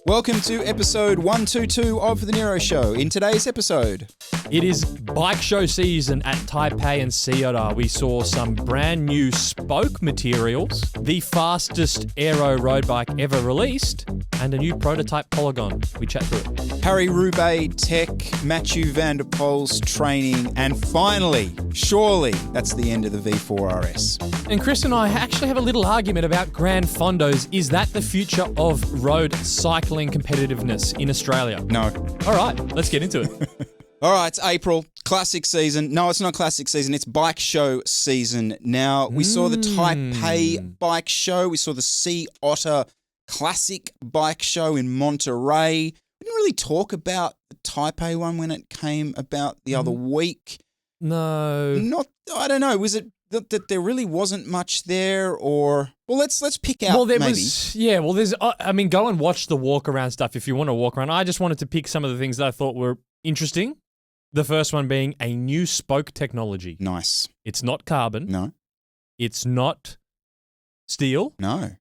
Welcome to episode 122 of The NERO Show. In today's episode, it is bike show season at Taipei and Sea Otter. We saw some brand new spoke materials, the fastest Aero road bike ever released, and a new prototype Polygon. We chat through it. Harry Roubaix tech, Mathieu van der Poel's training, and finally, surely, that's the end of the V4RS. And Chris and I actually have a little argument about Gran Fondos. Is that the future of road cycling competitiveness in Australia? No. All right, let's get into it. All right, it's April, classic season. No, it's not classic season, it's bike show season. Now, we saw the Taipei bike show, we saw the Sea Otter classic bike show in Monterey. We didn't really talk about the Taipei one when it came about the other week. No. I don't know, was it that there really wasn't much there, or... Well, let's pick out maybe. Go and watch the walk around stuff if you want to walk around. I just wanted to pick some of the things that I thought were interesting. The first one being a new spoke technology. Nice. It's not carbon. No. It's not steel. No.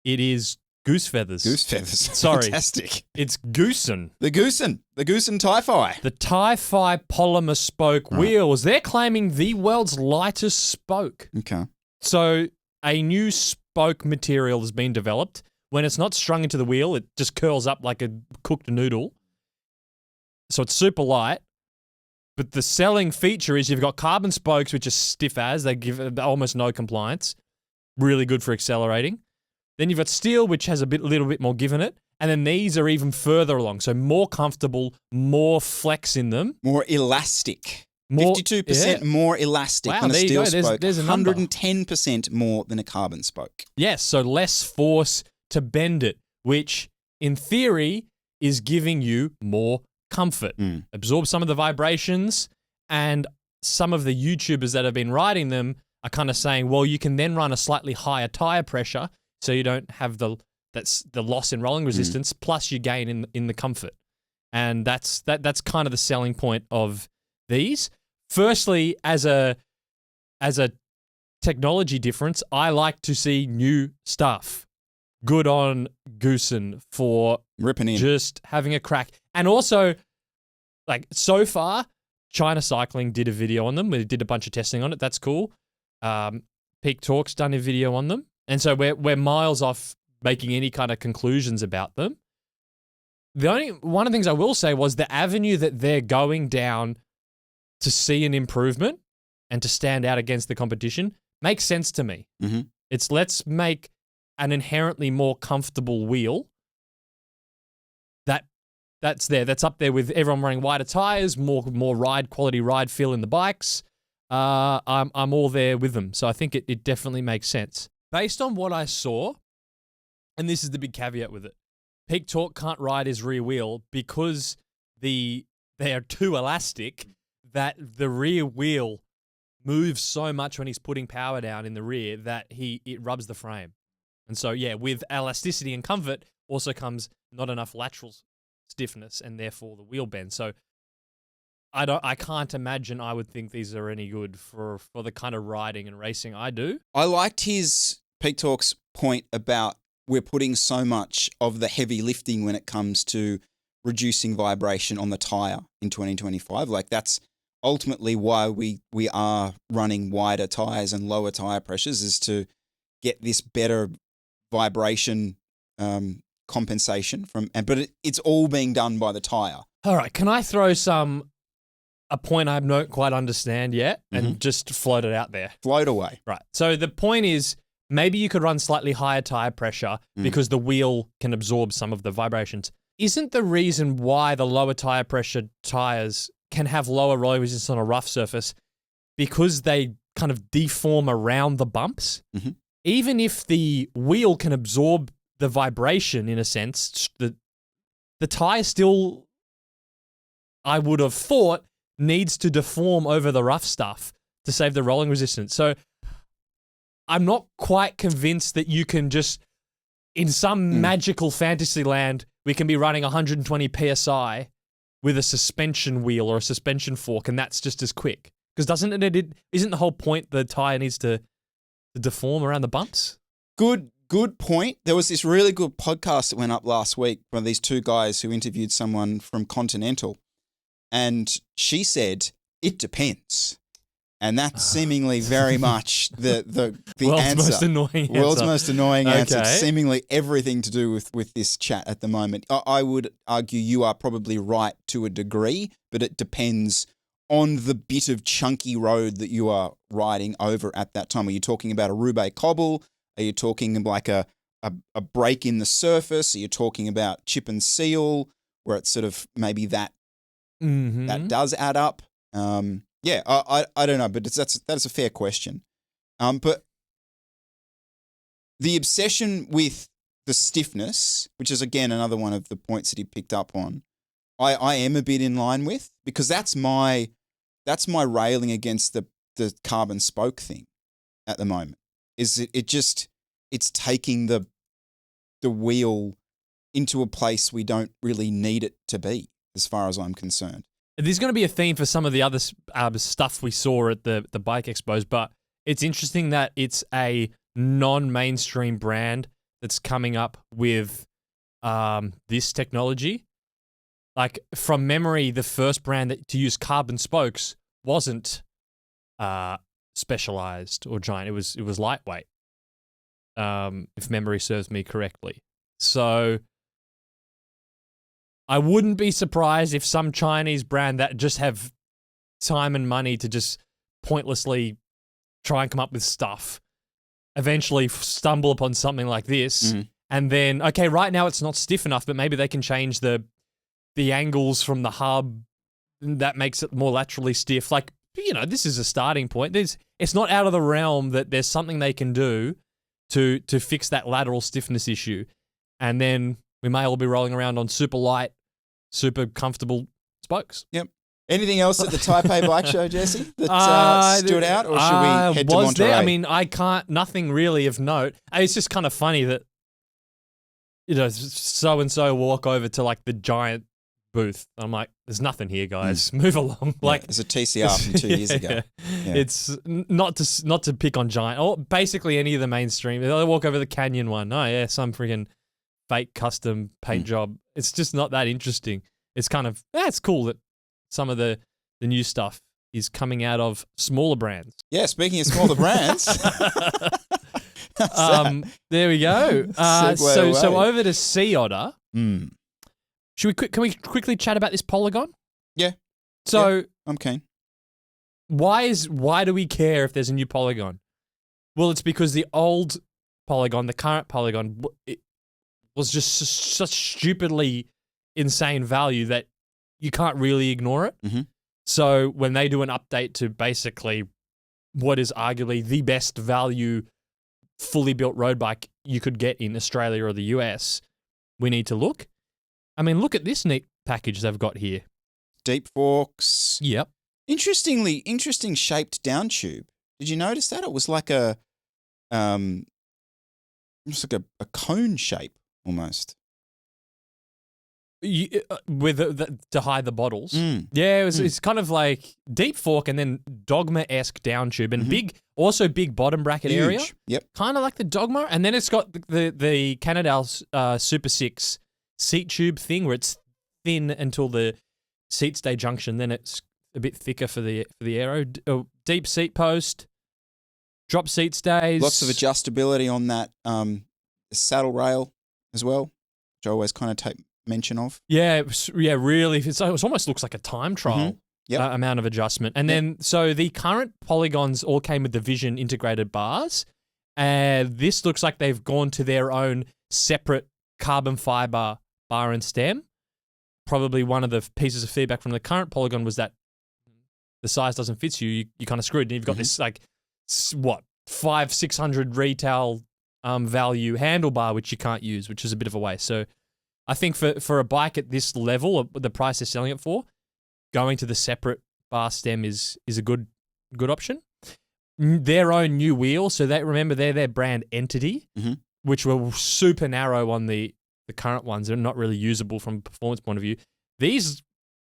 It is goose feathers. Goose feathers. Sorry. Fantastic. It's Goosynn. The Goosynn Taipei. The Taipei polymer spoke wheels. They're claiming the world's lightest spoke. Okay. So a new spoke material has been developed. When it's not strung into the wheel, it just curls up like a cooked noodle. So it's super light. But the selling feature is you've got carbon spokes, which are stiff as. They give almost no compliance. Really good for accelerating. Then you've got steel, which has a little bit more give in it. And then these are even further along. So more comfortable, more flex in them. More elastic. 52% more elastic than a steel spoke. There's a number. 110% more than a carbon spoke. Yes, so less force to bend it, which in theory is giving you more comfort. Absorb some of the vibrations, and some of the YouTubers that have been riding them are kind of saying, well, you can then run a slightly higher tire pressure so you don't have the loss in rolling resistance, plus you gain in the comfort. And that's kind of the selling point of these. Firstly, as a technology difference, I like to see new stuff. Good on Goosynn for ripping in, just having a crack. And also, like, so far, China Cycling did a video on them. We did a bunch of testing on it. That's cool. Peak Talk's done a video on them. And so we're miles off making any kind of conclusions about them. One of the things I will say was the avenue that they're going down to see an improvement and to stand out against the competition makes sense to me. Mm-hmm. It's let's make an inherently more comfortable wheel that's up there with everyone running wider tires, more quality ride feel in the bikes. I'm all there with them. So I think it definitely makes sense. Based on what I saw, and this is the big caveat with it, Peak Torque can't ride his rear wheel because they are too elastic that the rear wheel moves so much when he's putting power down in the rear that it rubs the frame. And so, yeah, with elasticity and comfort also comes not enough lateral stiffness, and therefore the wheel bends. So I can't imagine I would think these are any good for the kind of riding and racing I do. I liked his Peak Talk's point about we're putting so much of the heavy lifting when it comes to reducing vibration on the tire in 2025. Like, that's ultimately why we are running wider tires and lower tire pressures, is to get this better vibration compensation but it's all being done by the tire. All right, can I throw a point I don't quite understand yet and just float it out there? Float away. Right. So the point is, maybe you could run slightly higher tire pressure because the wheel can absorb some of the vibrations. Isn't the reason why the lower tire pressure tires can have lower rolling resistance on a rough surface because they kind of deform around the bumps? Mm-hmm. Even if the wheel can absorb the vibration, in a sense, the tire still, I would have thought, needs to deform over the rough stuff to save the rolling resistance. So I'm not quite convinced that you can just, in some magical fantasy land, we can be running 120 PSI with a suspension wheel or a suspension fork, and that's just as quick. Because isn't the whole point the tire needs to deform around the bumps? Good good point. There was this really good podcast that went up last week by these two guys who interviewed someone from Continental, and she said it depends, and that's seemingly very much the world's answer. Most annoying World's answer. most annoying answer. Okay. Seemingly everything to do with this chat at the moment. I would argue you are probably right to a degree, but it depends on the bit of chunky road that you are riding over at that time. Are you talking about a Roubaix cobble? Are you talking like a break in the surface? Are you talking about chip and seal, where it's sort of maybe that does add up? Yeah, I don't know, but that's a fair question. But the obsession with the stiffness, which is again another one of the points that he picked up on, I am a bit in line with, because that's my railing against the carbon spoke thing at the moment. Is it's taking the wheel into a place we don't really need it to be, as far as I'm concerned. There's going to be a theme for some of the other stuff we saw at the bike expos, but it's interesting that it's a non-mainstream brand that's coming up with this technology. Like, from memory, the first brand to use carbon spokes wasn't specialized or giant. It was lightweight, if memory serves me correctly. So I wouldn't be surprised if some Chinese brand that just have time and money to just pointlessly try and come up with stuff eventually stumble upon something like this. And then, okay, right now it's not stiff enough, but maybe they can change the angles from the hub that makes it more laterally stiff. Like, this is a starting point. It's not out of the realm that there's something they can do to fix that lateral stiffness issue. And then we may all be rolling around on super light, super comfortable spokes. Yep. Anything else at the Taipei Bike Show, Jesse, that stood out, or should we head to Monterey? I mean, nothing really of note. It's just kind of funny that, so-and-so walk over to like the giant booth. I'm like, there's nothing here, guys. Move along. Like, there's a TCR from 2 years ago. Yeah. It's not to pick on giant, or basically any of the mainstream. They walk over the Canyon one. Oh yeah, some freaking fake custom paint job. It's just not that interesting. It's kind of, it's cool that some of the new stuff is coming out of smaller brands. Yeah, speaking of smaller brands. There we go. So over to Sea Otter. Can we quickly chat about this Polygon? Yeah. So yeah, I'm keen. Why do we care if there's a new Polygon? Well, it's because the old Polygon, the current Polygon, it was just such stupidly insane value that you can't really ignore it. So when they do an update to basically what is arguably the best value fully built road bike you could get in Australia or the US, we need to look. I mean, look at this neat package they've got here. Deep forks. Yep. Interesting shaped down tube. Did you notice that? It was like a cone shape almost. With to hide the bottles. Yeah, it's kind of like deep fork and then Dogma-esque down tube and big bottom bracket Huge. area. Yep. Kind of like the Dogma. And then it's got the Canadale Super 6 seat tube thing where it's thin until the seat stay junction. Then it's a bit thicker for the Aero. Deep seat post, drop seat stays. Lots of adjustability on that saddle rail as well, which I always kind of take mention of. Yeah, really. It almost looks like a time trial amount of adjustment. And then, so the current Polygons all came with the Vision integrated bars. And this looks like they've gone to their own separate carbon fiber bar and stem. Probably one of the pieces of feedback from the current Polygon was that the size doesn't fit you. You kind of screwed. And you've got this like, what, 500-600 retail value handlebar, which you can't use, which is a bit of a waste. So I think for a bike at this level, the price they're selling it for, going to the separate bar stem is a good option. Their own new wheels, so remember they're their brand entity, which were super narrow on the current ones. They're not really usable from a performance point of view. These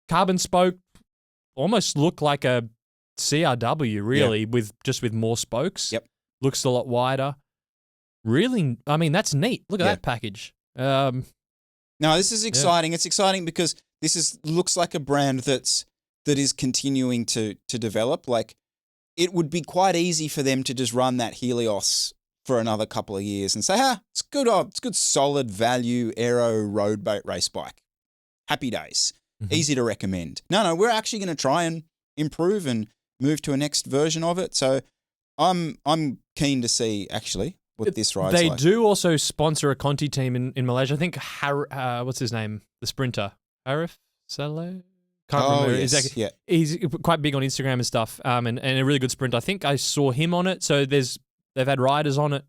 carbon spoke almost look like a CRW, really, with more spokes. Yep. Looks a lot wider. really, I mean, that's neat. Look at Yeah. that package. No, this is exciting. It's exciting because looks like a brand that is continuing to develop. Like, it would be quite easy for them to just run that Helios for another couple of years and say, it's good. It's good, solid value Aero road race bike. Happy days. Mm-hmm. Easy to recommend. No, we're actually going to try and improve and move to a next version of it. So I'm keen to see actually what this ride's They like. do also sponsor a Conti team in Malaysia. I think what's his name? The sprinter, Harif Saleh. Can't remember yes. exactly. Yeah. He's quite big on Instagram and stuff. And a really good sprinter. I think I saw him on it. So they've had riders on it.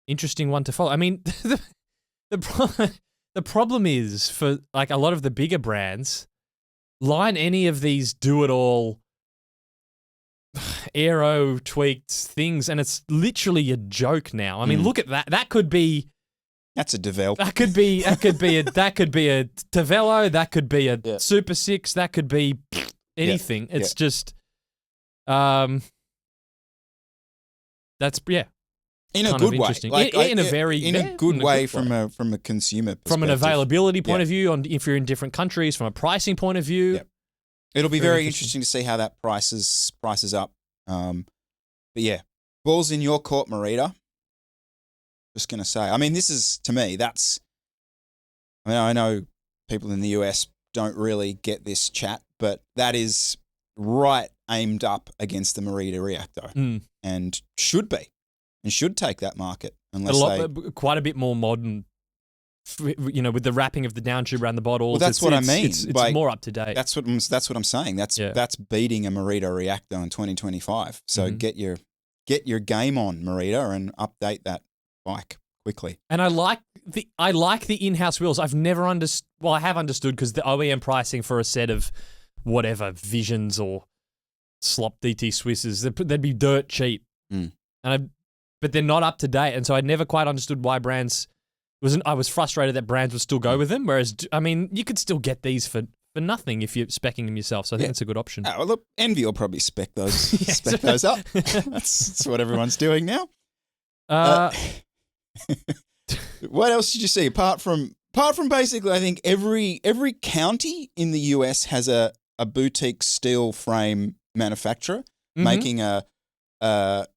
Interesting one to follow. I mean, the problem is for like a lot of the bigger brands, line any of these do-it-all Aero tweaked things, and it's literally a joke now. I mean, look at that. That could be. That's a Devel. That could be a Tavello. That could be a Super 6. That could be anything. Yeah. It's just, that's In a kind good of way, interesting. In a good way from a consumer perspective. From an availability point of view, if you're in different countries, from a pricing point of view. Yep. It'll be very interesting to see how that prices up. But yeah, ball's in your court, Marita. Just going to say, I mean, this is, to me, I know people in the US don't really get this chat, but that is right aimed up against the Marita Reacto and should be. And should take that market unless quite a bit more modern, with the wrapping of the down tube around the bottles. Well, that's what I mean. It's more up to date. That's what I'm saying. That's beating a Marita Reacto in 2025. So get your game on, Marita, and update that bike quickly. And I like the in-house wheels. I've never understood. Well, I have understood because the OEM pricing for a set of whatever Visions or Slop DT Swisses, they'd be dirt cheap. But they're not up to date, and so I never quite understood why brands I was frustrated that brands would still go with them. Whereas, I mean, you could still get these for nothing if you're speccing them yourself. So I think it's a good option. Oh, well, look, Envy will probably spec those up. That's what everyone's doing now. What else did you see apart from basically? I think every county in the US has a boutique steel frame manufacturer making a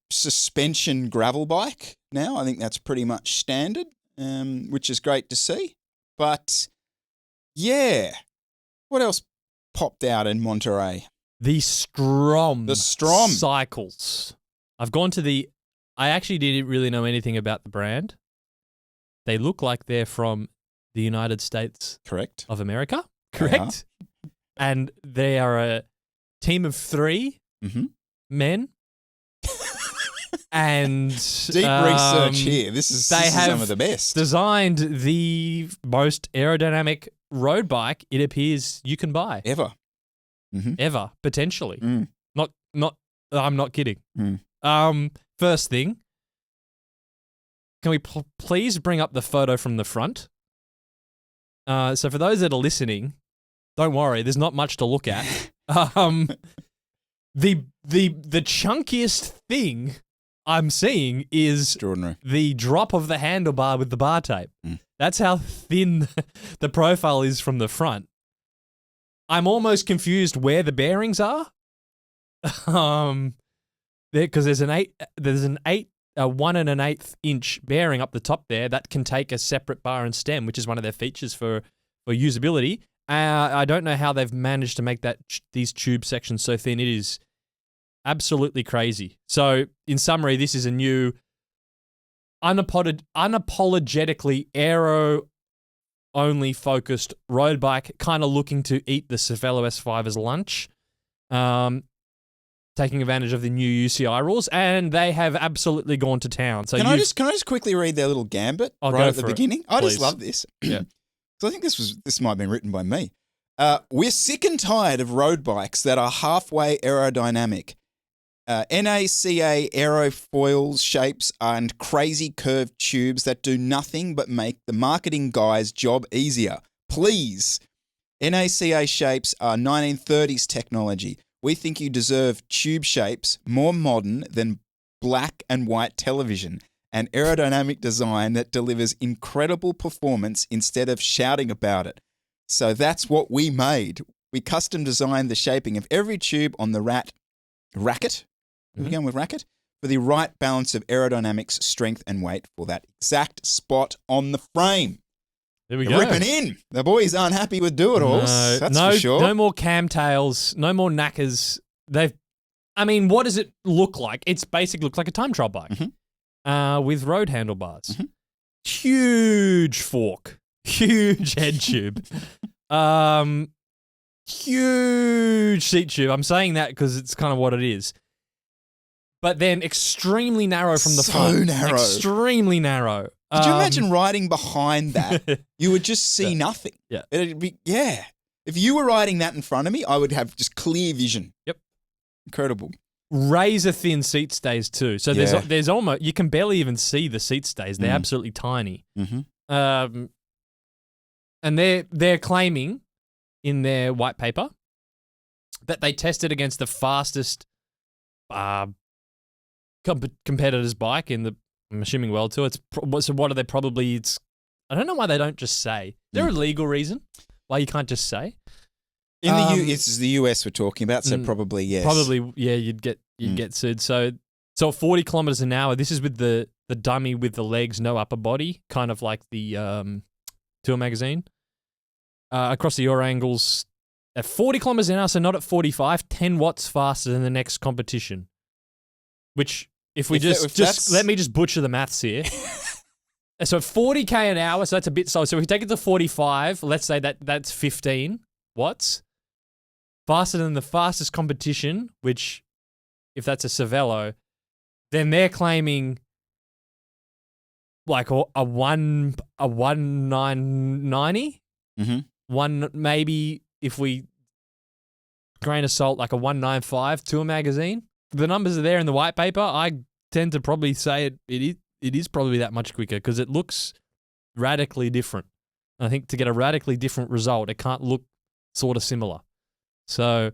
suspension gravel bike now. I think that's pretty much standard, which is great to see. But yeah, what else popped out in Monterey? The Stromm cycles. I've gone to I actually didn't really know anything about the brand. They look like they're from the United States of America. Correct. And they are a team of 3 men. And deep research here. This is some of the best. Designed the most aerodynamic road bike it appears you can buy ever, ever potentially. Not. I'm not kidding. First thing, can we please bring up the photo from the front? So for those that are listening, don't worry. There's not much to look at. The chunkiest thing I'm seeing is extraordinary. The drop of the handlebar with the bar tape. That's how thin the profile is from the front. I'm almost confused where the bearings are. Because there's an 1 1/8 inch bearing up the top there that can take a separate bar and stem, which is one of their features for usability. I don't know how they've managed to make these tube sections so thin. It is absolutely crazy. So, in summary, this is a new, unapologetically aero-only focused road bike, kind of looking to eat the Cervelo S5 as lunch, taking advantage of the new UCI rules, and they have absolutely gone to town. So can I just quickly read their little gambit right at the beginning? I just love this. Yeah. So I think this might have been written by me. We're sick and tired of road bikes that are halfway aerodynamic. NACA aerofoils shapes and crazy curved tubes that do nothing but make the marketing guy's job easier. Please. NACA shapes are 1930s technology. We think you deserve tube shapes more modern than black and white television. and aerodynamic design that delivers incredible performance instead of shouting about it. So that's what we made. We custom designed the shaping of every tube on the racket. Are we going with racket? For the right balance of aerodynamics, strength, and weight for that exact spot on the frame. There we They're go. ripping in. The boys aren't happy with do-it-alls. That's for sure. No more camtails. No more knackers. What does it look like? It's basically looks like a time trial bike with road handlebars. Mm-hmm. Huge fork. Huge head tube. Huge seat tube. I'm saying that because it's kind of what it is. But then extremely narrow from the front. So narrow. Extremely narrow. Could you imagine riding behind that? You would just see nothing. Yeah. It'd be, yeah. If you were riding that in front of me, I would have just clear vision. Yep. Incredible. Razor thin seat stays too. So there's almost, you can barely even see the seat stays. They're absolutely tiny. Mm-hmm. And they're claiming in their white paper that they tested against the fastest competitor's bike in the, I'm assuming World Tour. So what are they probably? I don't know why they don't just say. Is there a legal reason why you can't just say? In this is the US we're talking about, so probably yes. Probably, yeah. You'd get sued. So 40 kilometers an hour. This is with the dummy with the legs, no upper body, kind of like the Tour magazine. Across the yaw angles at 40 kilometers an hour, so not at 45. 10 watts faster than the next competition. Which, if we let me just butcher the maths here. So 40k an hour, so that's a bit slow. So if we take it to 45, let's say that's 15 watts. Faster than the fastest competition, which, if that's a Cervelo, then they're claiming like a 1990? Mm-hmm. One, maybe if we grain of salt, like a 195 Tour magazine. The numbers are there in the white paper. I tend to probably say it is probably that much quicker because it looks radically different. I think to get a radically different result, it can't look sort of similar. So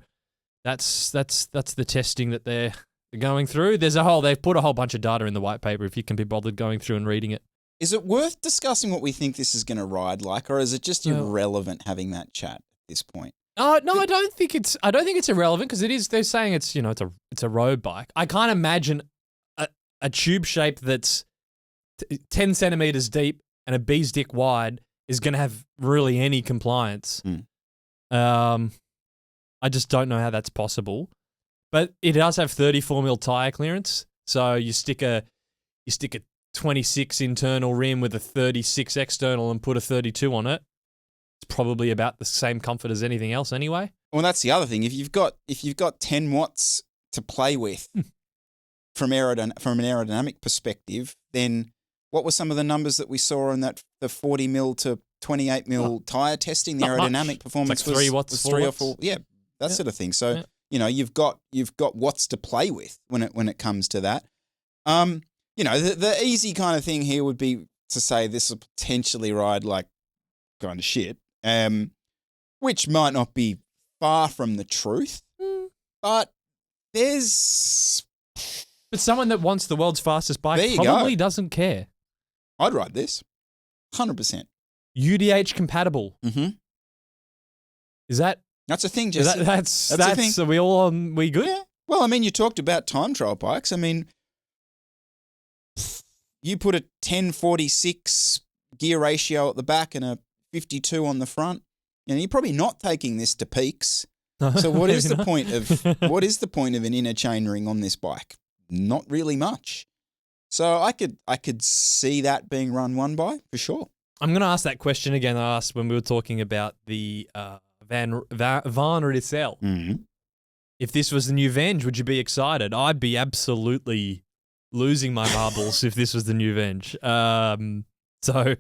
that's the testing that they're going through. They've put a whole bunch of data in the white paper if you can be bothered going through and reading it. Is it worth discussing what we think this is going to ride like, or is it just irrelevant having that chat at this point? No, I don't think it's irrelevant because it is. They're saying it's a road bike. I can't imagine a tube shape that's 10 centimeters deep and a bee's dick wide is going to have really any compliance. I just don't know how that's possible. But it does have 34mm tire clearance, so you stick a 26 internal rim with a 36 external and put a 32 on it. It's probably about the same comfort as anything else anyway. Well, that's the other thing. If you've got 10 watts to play with from an aerodynamic perspective, then what were some of the numbers that we saw on that the 40mm to 28mm tire testing? The aerodynamic much. performance It's like 3 watts, was 4 3 watts. or 4. Yeah, that sort of thing. So you've got watts to play with when it comes to that. The easy kind of thing here would be to say this will potentially ride like kind of shit, which might not be far from the truth, but there's... But someone that wants the world's fastest bike There you probably go. doesn't care. I'd ride this, 100%. UDH compatible. Mm-hmm. Is that... That's a thing, Jesse. That's a thing. Are we all on... We good? Yeah. Well, I mean, you talked about time trial bikes. I mean, you put a 10-46 gear ratio at the back and a 52 on the front, you're probably not taking this to peaks. So what is the point of an inner chain ring on this bike? Not really much. So I could see that being run one by for sure. I'm going to ask that question again I asked when we were talking about the Van Rysel. Mm-hmm. If this was the new Venge, would you be excited? I'd be absolutely losing my marbles if this was the new Venge. So,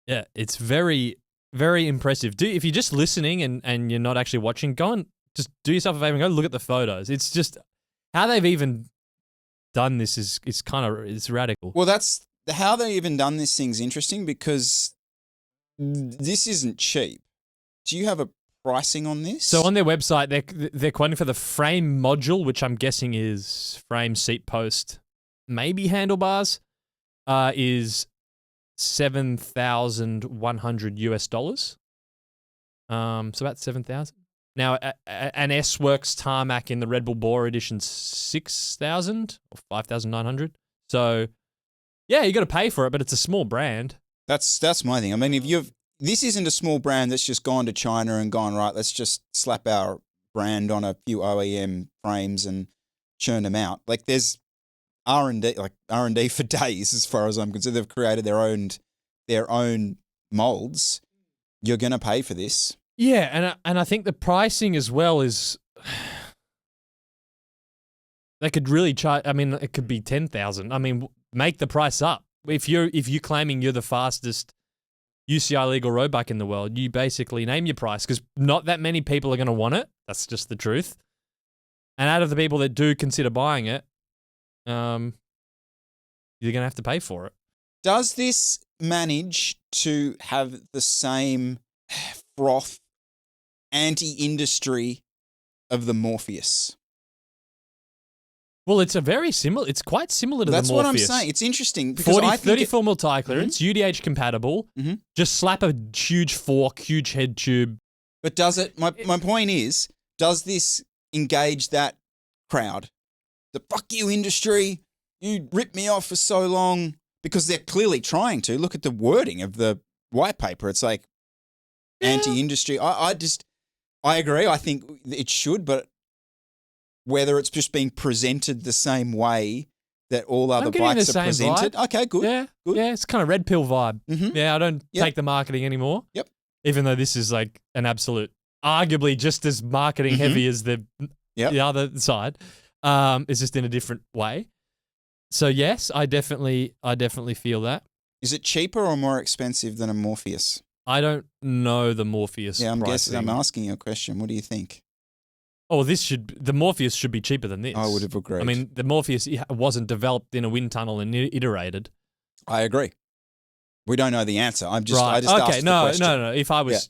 yeah, it's very, very impressive. If you're just listening and you're not actually watching, go and just do yourself a favor and go look at the photos. It's just how they've even done this is it's radical. Well, that's how they even done this thing's interesting because this isn't cheap. Do you have a pricing on this? So on their website, they're quoting for the frame module, which I'm guessing is frame, seat post, maybe handlebars, is $7,100. So about 7,000. Now, an S Works tarmac in the Red Bull Bore edition, 6,000 or 5,900. So, yeah, you got to pay for it, but it's a small brand. That's my thing. I mean, this isn't a small brand that's just gone to China and gone, right, let's just slap our brand on a few OEM frames and churn them out. Like, there's R&D for days, as far as I'm concerned. They've created their own molds. You're going to pay for this. Yeah, and I think the pricing as well is they could really charge. I mean, it could be 10,000. I mean, make the price up. If you're claiming you're the fastest UCI legal road bike in the world, you basically name your price, because not that many people are going to want it. That's just the truth. And out of the people that do consider buying it, you're going to have to pay for it. Does this manage to have the same froth anti-industry of the Morpheus? Well, it's quite similar to the Morpheus. That's what I'm saying. It's interesting because 34 mil tire clearance, UDH compatible. Mm-hmm. Just slap a huge fork, huge head tube. But does it? My point is, does this engage that crowd? The fuck you industry, you ripped me off for so long, because they're clearly trying to. Look at the wording of the white paper. It's like anti-industry. I agree. I think it should, but whether it's just being presented the same way that all other bikes are presented. Vibe. Okay, good. Yeah, good. Yeah, it's kind of red pill vibe. Mm-hmm. Yeah, I don't take the marketing anymore. Yep. Even though this is like an absolute, arguably just as marketing heavy as the other side. It's just in a different way. So yes, I definitely feel that. Is it cheaper or more expensive than a Morpheus? I don't know the Morpheus. Yeah, pricing. I'm asking you a question. What do you think? Oh, the Morpheus should be cheaper than this. I would have agreed. I mean, the Morpheus wasn't developed in a wind tunnel and iterated. I agree. We don't know the answer. I just asked the question. No. If I was,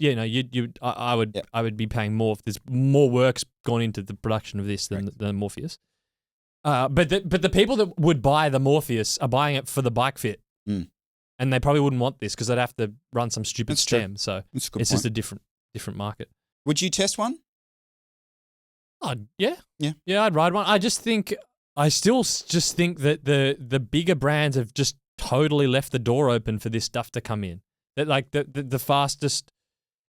I would be paying more if there's more work's gone into the production of this than the Morpheus. But the people that would buy the Morpheus are buying it for the bike fit, and they probably wouldn't want this because they'd have to run some stupid stem. So it's just a different market. Would you test one? Oh yeah. I'd ride one. I still just think that the bigger brands have just totally left the door open for this stuff to come in. That like the fastest.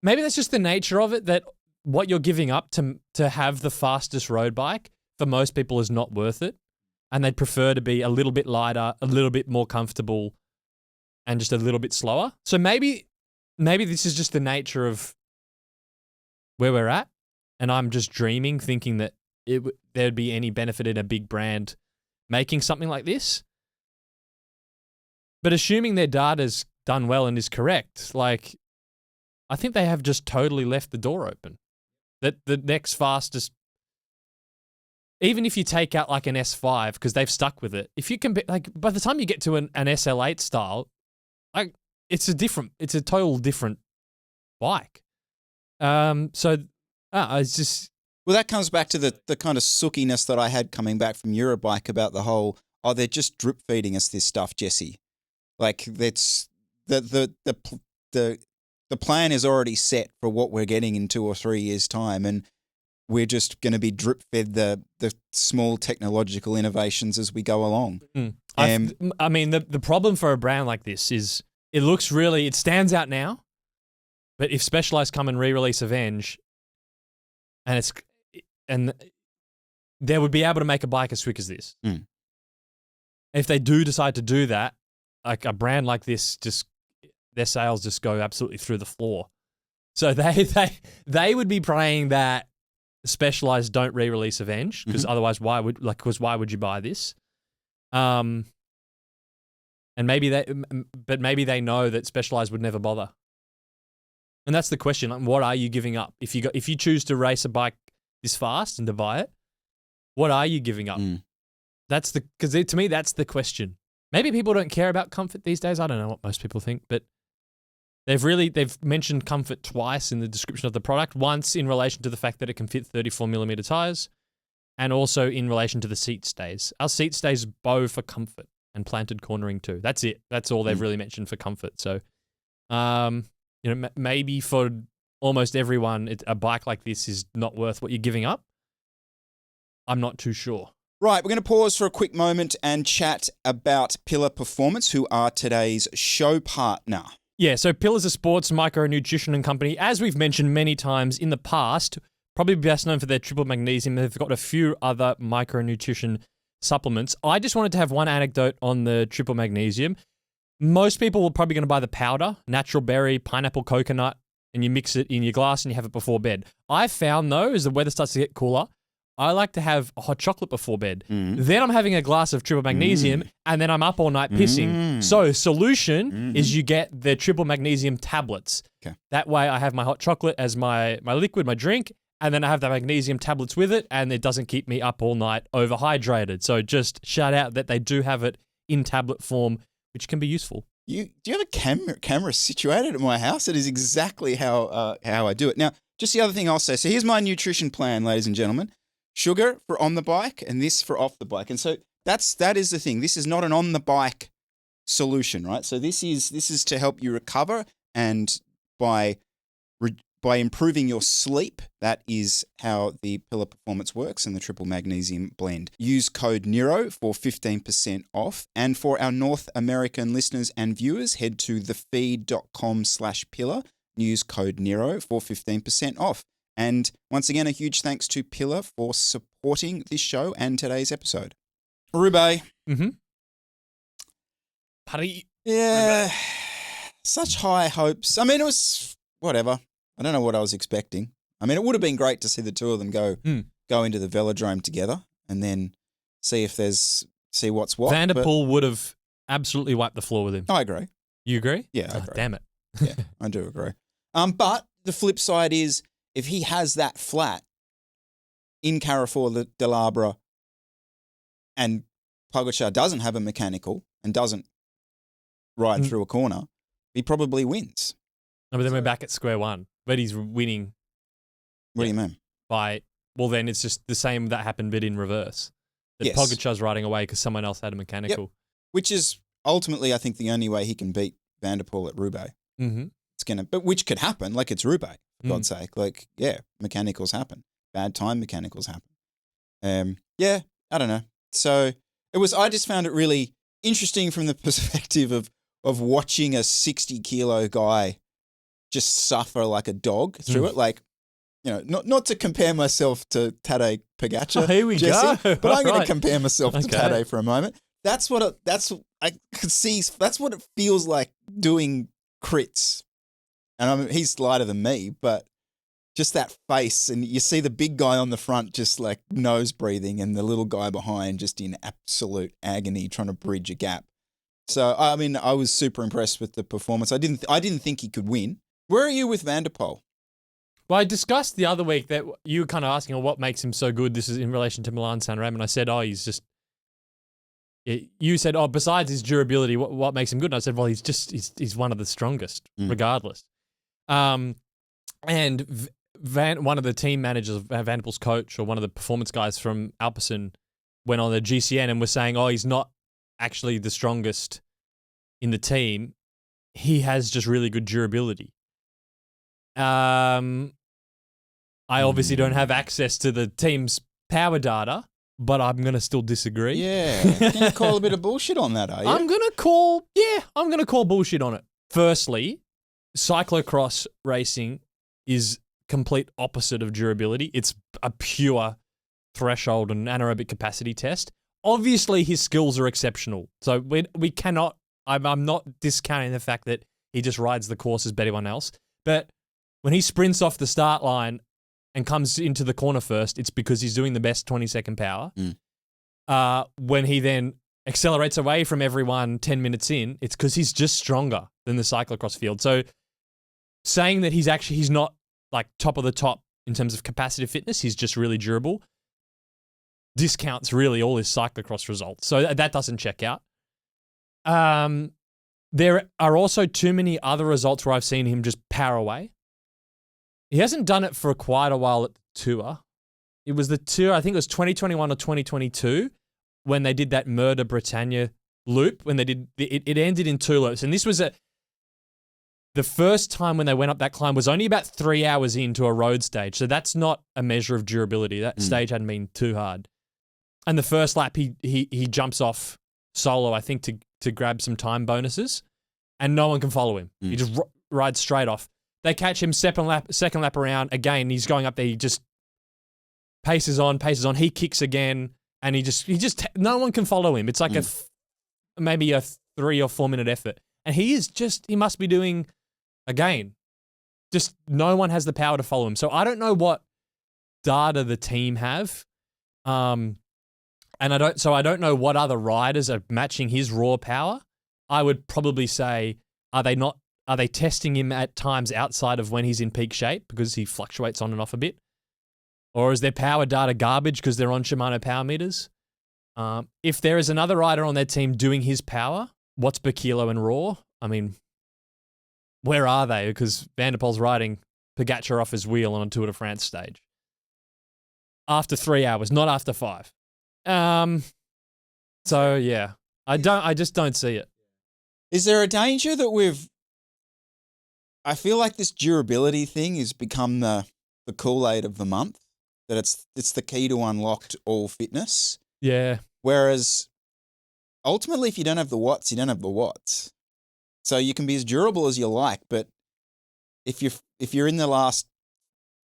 Maybe that's just the nature of it. That what you're giving up to have the fastest road bike for most people is not worth it, and they'd prefer to be a little bit lighter, a little bit more comfortable, and just a little bit slower. So maybe this is just the nature of where we're at. And I'm just dreaming, thinking that there'd be any benefit in a big brand making something like this. But assuming their data's done well and is correct, like, I think they have just totally left the door open. That the next fastest, even if you take out like an S5, because they've stuck with it, if you compare, like, by the time you get to an SL8 style, like, it's a total different bike. It's just... Well, that comes back to the kind of sookiness that I had coming back from Eurobike about the whole, they're just drip feeding us this stuff, Jesse. Like, that's the plan is already set for what we're getting in 2 or 3 years' time, and we're just going to be drip fed the small technological innovations as we go along. I mean, the problem for a brand like this is it stands out now, but if Specialized come and re-release Avenge, and they would be able to make a bike as quick as this. If they do decide to do that, like a brand like this, just their sales just go absolutely through the floor. So they would be praying that Specialized don't re-release Avenge, because otherwise why would you buy this? And maybe they know that Specialized would never bother. And that's the question. Like, what are you giving up? If you choose to race a bike this fast and to buy it, what are you giving up? Because to me, that's the question. Maybe people don't care about comfort these days. I don't know what most people think, but they've mentioned comfort twice in the description of the product. Once in relation to the fact that it can fit 34mm tires, and also in relation to the seat stays. Our seat stays bow for comfort and planted cornering too. That's it. That's all they've really mentioned for comfort. So, maybe for almost everyone, a bike like this is not worth what you're giving up. I'm not too sure. Right, we're going to pause for a quick moment and chat about Pillar Performance, who are today's show partner. Yeah, so Pillar's a sports micronutrition and company. As we've mentioned many times in the past, probably best known for their triple magnesium. They've got a few other micronutrition supplements. I just wanted to have one anecdote on the triple magnesium. Most people are probably going to buy the powder, natural berry, pineapple, coconut, and you mix it in your glass and you have it before bed. I found, though, as the weather starts to get cooler, I like to have a hot chocolate before bed. Then I'm having a glass of triple magnesium, and then I'm up all night pissing. So solution is you get the triple magnesium tablets. Okay. That way I have my hot chocolate as my liquid, my drink, and then I have the magnesium tablets with it, and it doesn't keep me up all night overhydrated. So just shout out that they do have it in tablet form, which can be useful. Do you have a camera situated at my house? It is exactly how I do it. Now, just the other thing I'll say. So here's my nutrition plan, ladies and gentlemen. Sugar for on the bike and this for off the bike. And so that is the thing. This is not an on the bike solution, right? So this is to help you recover, and by improving your sleep, that is how the Pillar Performance works and the triple magnesium blend. Use code NERO for 15% off. And for our North American listeners and viewers, head to thefeed.com/pillar. Use code NERO for 15% off. And once again, a huge thanks to Pillar for supporting this show and today's episode. Roubaix. Paris. Yeah. Roubaix. Such high hopes. I mean, it was whatever. I don't know what I was expecting. I mean, it would have been great to see the two of them go into the velodrome together and then see what's what. Van der Poel would have absolutely wiped the floor with him. I agree. You agree? Yeah, I agree. Damn it. Yeah, I do agree. But the flip side is, if he has that flat in Carrefour de l'Arbre and Pogačar doesn't have a mechanical and doesn't ride through a corner, he probably wins. No, but then we're back at square one. But he's winning. What do you mean? Then it's just the same that happened, but in reverse. That Yes. Pogačar's riding away because someone else had a mechanical. Yep. Which is ultimately, I think, the only way he can beat Van der Poel at Roubaix. Mm-hmm. But which could happen, like it's Roubaix, for God's sake. Like, yeah, mechanicals happen. Bad time mechanicals happen. Yeah, I don't know. So I just found it really interesting from the perspective of watching a 60-kilo guy just suffer like a dog through it. Like, not to compare myself to Tadej Pogačar, here we Jesse, go. but I'm going Right. to compare myself to Tadej for a moment. I could see. That's what it feels like doing crits. And I mean, he's lighter than me, but just that face, and you see the big guy on the front just like nose breathing, and the little guy behind just in absolute agony trying to bridge a gap. So I mean, I was super impressed with the performance. I didn't think he could win. Where are you with Van der Poel? Well, I discussed the other week that you were kind of asking, what makes him so good? This is in relation to Milan-San Remo, and I said, he's just. You said, besides his durability, what makes him good? And I said, well, he's one of the strongest, regardless. And one of the team managers, Van der Poel's coach, or one of the performance guys from Alpecin, went on the GCN and was saying, he's not actually the strongest in the team. He has just really good durability. I obviously don't have access to the team's power data, but I'm going to still disagree. Yeah. Can you call a bit of bullshit on that, are you? I'm going to call bullshit on it. Firstly, cyclocross racing is complete opposite of durability. It's a pure threshold and anaerobic capacity test. Obviously, his skills are exceptional. So we cannot, I'm not discounting the fact that he just rides the courses better than anyone else. But when he sprints off the start line and comes into the corner first, it's because he's doing the best 20-second power. When he then accelerates away from everyone 10 minutes in, it's because he's just stronger than the cyclocross field. So saying that he's not like top of the top in terms of capacity fitness, he's just really durable, discounts really all his cyclocross results. So that doesn't check out. There are also too many other results where I've seen him just power away. He hasn't done it for quite a while at the Tour. It was the tour, I think it was 2021 or 2022 when they did that Murder Britannia loop, when they did, it ended in 2 loops. And this was the first time when they went up that climb was only about 3 hours into a road stage. So that's not a measure of durability. That stage hadn't been too hard. And the first lap, he jumps off solo, I think, to grab some time bonuses, and no one can follow him. He just rides straight off. They catch him second lap around. Again, he's going up there. He just paces on. He kicks again, and he just no one can follow him. It's like maybe a 3 or 4 minute effort. And he must be doing, again, just no one has the power to follow him. So I don't know what data the team have. And I don't know what other riders are matching his raw power. I would probably say, are they testing him at times outside of when he's in peak shape because he fluctuates on and off a bit? Or is their power data garbage because they're on Shimano power meters? If there is another rider on their team doing his power, what's Bakilo and Raw? I mean, where are they? Because Van der Poel's riding Pogacar off his wheel on a Tour de France stage. After 3 hours, not after 5. So yeah, I just don't see it. Is there a danger that I feel like this durability thing has become the Kool-Aid of the month, that it's the key to unlocked all fitness. Yeah. Whereas ultimately, if you don't have the watts, you don't have the watts. So you can be as durable as you like, but if you're in the last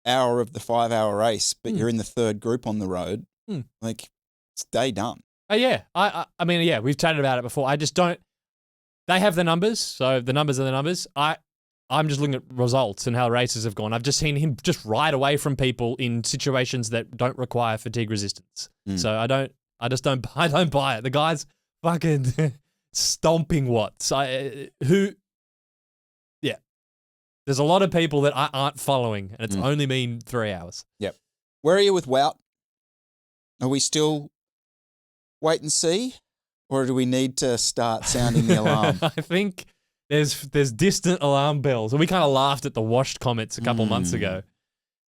hour of the 5-hour race, but you're in the third group on the road, like it's day done. Yeah. I mean, yeah, we've chatted about it before. I just don't. They have the numbers, so the numbers are the numbers. I'm just looking at results and how races have gone. I've just seen him just ride away from people in situations that don't require fatigue resistance. So I don't buy it. The guy's fucking stomping watts. There's a lot of people that aren't following, and it's only been 3 hours. Yep. Where are you with Wout? Are we still wait and see, or do we need to start sounding the alarm? I think there's distant alarm bells. And we kind of laughed at the washed comments a couple months ago.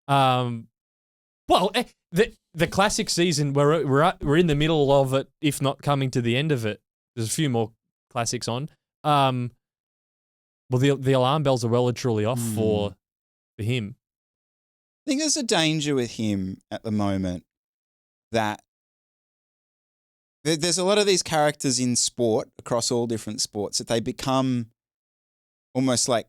Well, the classic season, we're in the middle of it, if not coming to the end of it. There's a few more classics on. Well, the alarm bells are well and truly off for him. I think there's a danger with him at the moment that there's a lot of these characters in sport, across all different sports, that they become almost like,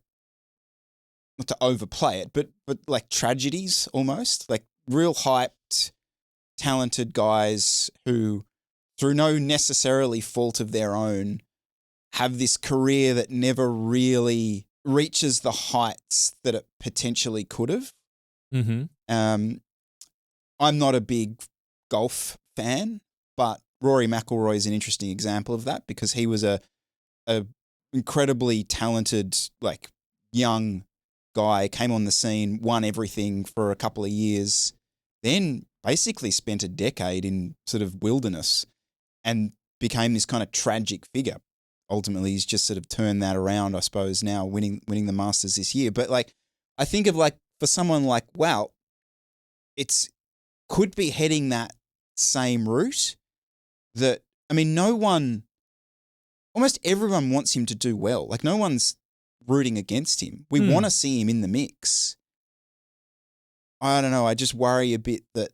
not to overplay it, but like tragedies almost, like real hyped, talented guys who, through no necessarily fault of their own, have this career that never really reaches the heights that it potentially could have. I'm not a big golf fan, but Rory McIlroy is an interesting example of that, because he was a incredibly talented, like, young guy, came on the scene, won everything for a couple of years, then basically spent a decade in sort of wilderness and became this kind of tragic figure. Ultimately, he's just sort of turned that around, I suppose, now winning the Masters this year. But like, I think of, like, for someone like Wout, could be heading that same route. That, I mean, almost everyone wants him to do well. Like, no one's rooting against him. We want to see him in the mix. I don't know. I just worry a bit that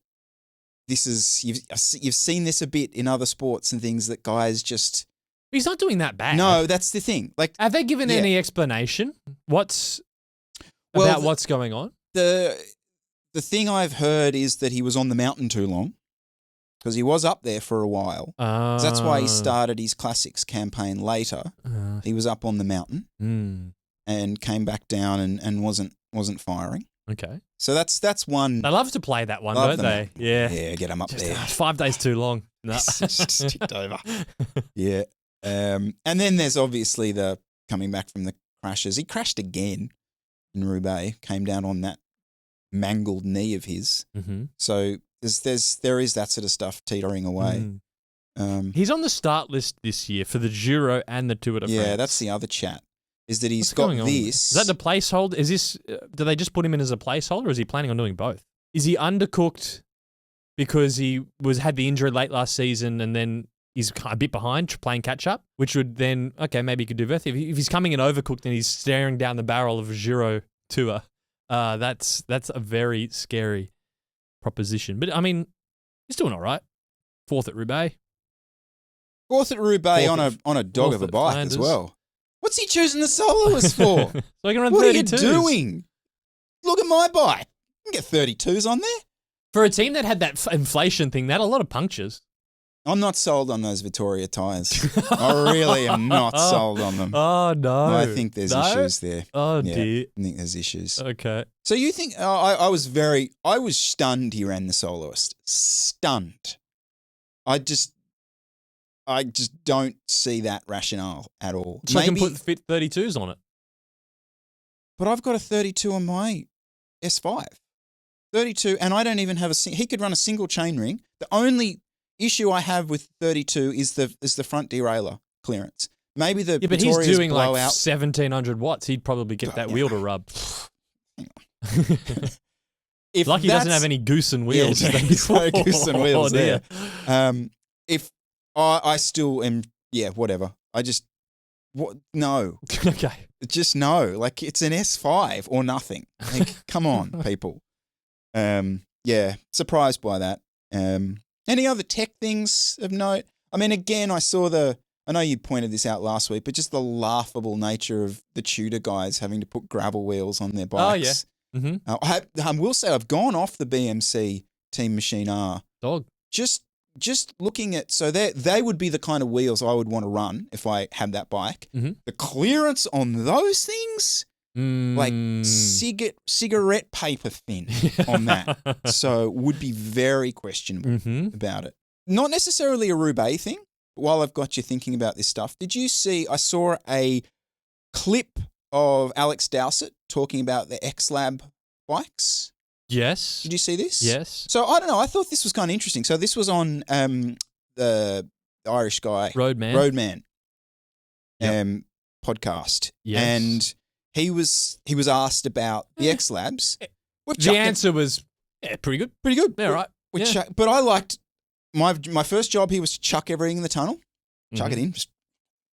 this is, you've seen this a bit in other sports and things, that guys just. He's not doing that bad. No, that's the thing. Like, have they given any explanation? What's going on? The thing I've heard is that he was on the mountain too long, because he was up there for a while. So that's why he started his classics campaign later. He was up on the mountain and came back down and wasn't firing. Okay. So that's one. They love to play that one, don't they? Yeah. Yeah, get him up there. 5 days too long. No. Just ticked over. Yeah. And then there's obviously the coming back from the crashes. He crashed again in Roubaix, came down on that mangled knee of his. So there is that sort of stuff teetering away. He's on the start list this year for the Giro and the Tour de France. Yeah, that's the other chat. Is that he's What's got going on? this. Is that the placeholder? Is this? Do they just put him in as a placeholder, or is he planning on doing both? Is he undercooked because he had the injury late last season and then he's a bit behind playing catch up, which would then, okay, maybe he could do both. If he's coming in overcooked and he's staring down the barrel of a Giro Tour, that's a very scary proposition. But I mean, he's doing all right. 4th at Roubaix. 4th at Roubaix on a dog of a bike Flanders as well. What's he choosing the soloist for? So he can run what 32s. Are you doing? Look at my bike. You can get 32s on there. For a team that had that inflation thing, that had a lot of punctures. I'm not sold on those Vittoria tyres. I really am not sold on them. Oh, no. I think there's issues there. Oh, dear. I think there's issues. Okay. So you think, I was stunned he ran the soloist. Stunned. I just don't see that rationale at all. So I can put fit 32s on it. But I've got a 32 on my S5. 32, and I don't even have he could run a single chainring. The only issue I have with 32 is the front derailleur clearance. Maybe the but he's doing like blowout. 1700 watts. He'd probably get that wheel to rub. Hang on. Lucky he doesn't have any Goosynn Wheels. Yeah, there's no Goosynn Wheels there. If I still am, whatever. No. Okay. Just no. Like, it's an S5 or nothing. Like, come on, people. Surprised by that. Any other tech things of note? I mean, again, I know you pointed this out last week, but just the laughable nature of the Tudor guys having to put gravel wheels on their bikes. Oh, yeah. Mm-hmm. I will say I've gone off the BMC Team Machine R. Dog. Just looking at, so they would be the kind of wheels I would want to run if I had that bike. Mm-hmm. The clearance on those things, like cigarette paper thin on that. So would be very questionable about it. Not necessarily a Roubaix thing. While I've got you thinking about this stuff, I saw a clip of Alex Dowsett talking about the X-Lab bikes. Yes. Did you see this? Yes. So I don't know. I thought this was kind of interesting. So this was on the Irish guy, Roadman, podcast. Yes. And he was asked about the X-Labs. The answer was pretty good. Pretty good. Yeah, right. But I liked my first job here was to chuck everything in the tunnel. Chuck it in. Just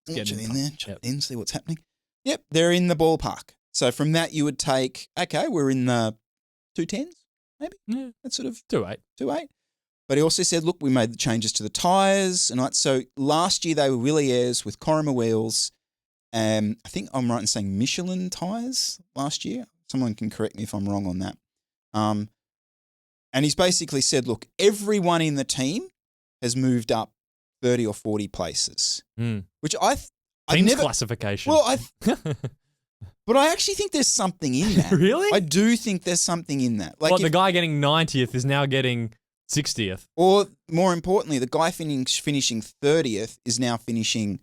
launch it in there. Chuck it in, see what's happening. Yep, they're in the ballpark. So from that you would take, okay, we're in the 210s, maybe? Yeah. That's sort of 2.8. But he also said, look, we made the changes to the tyres. And so last year they were Williers with Corima wheels. I think I'm right in saying Michelin tyres last year. Someone can correct me if I'm wrong on that. And he's basically said, look, everyone in the team has moved up 30 or 40 places, which Team's classification. Well, but I actually think there's something in that. Really? I do think there's something in that. Like the guy getting 90th is now getting 60th. Or more importantly, the guy finishing 30th is now finishing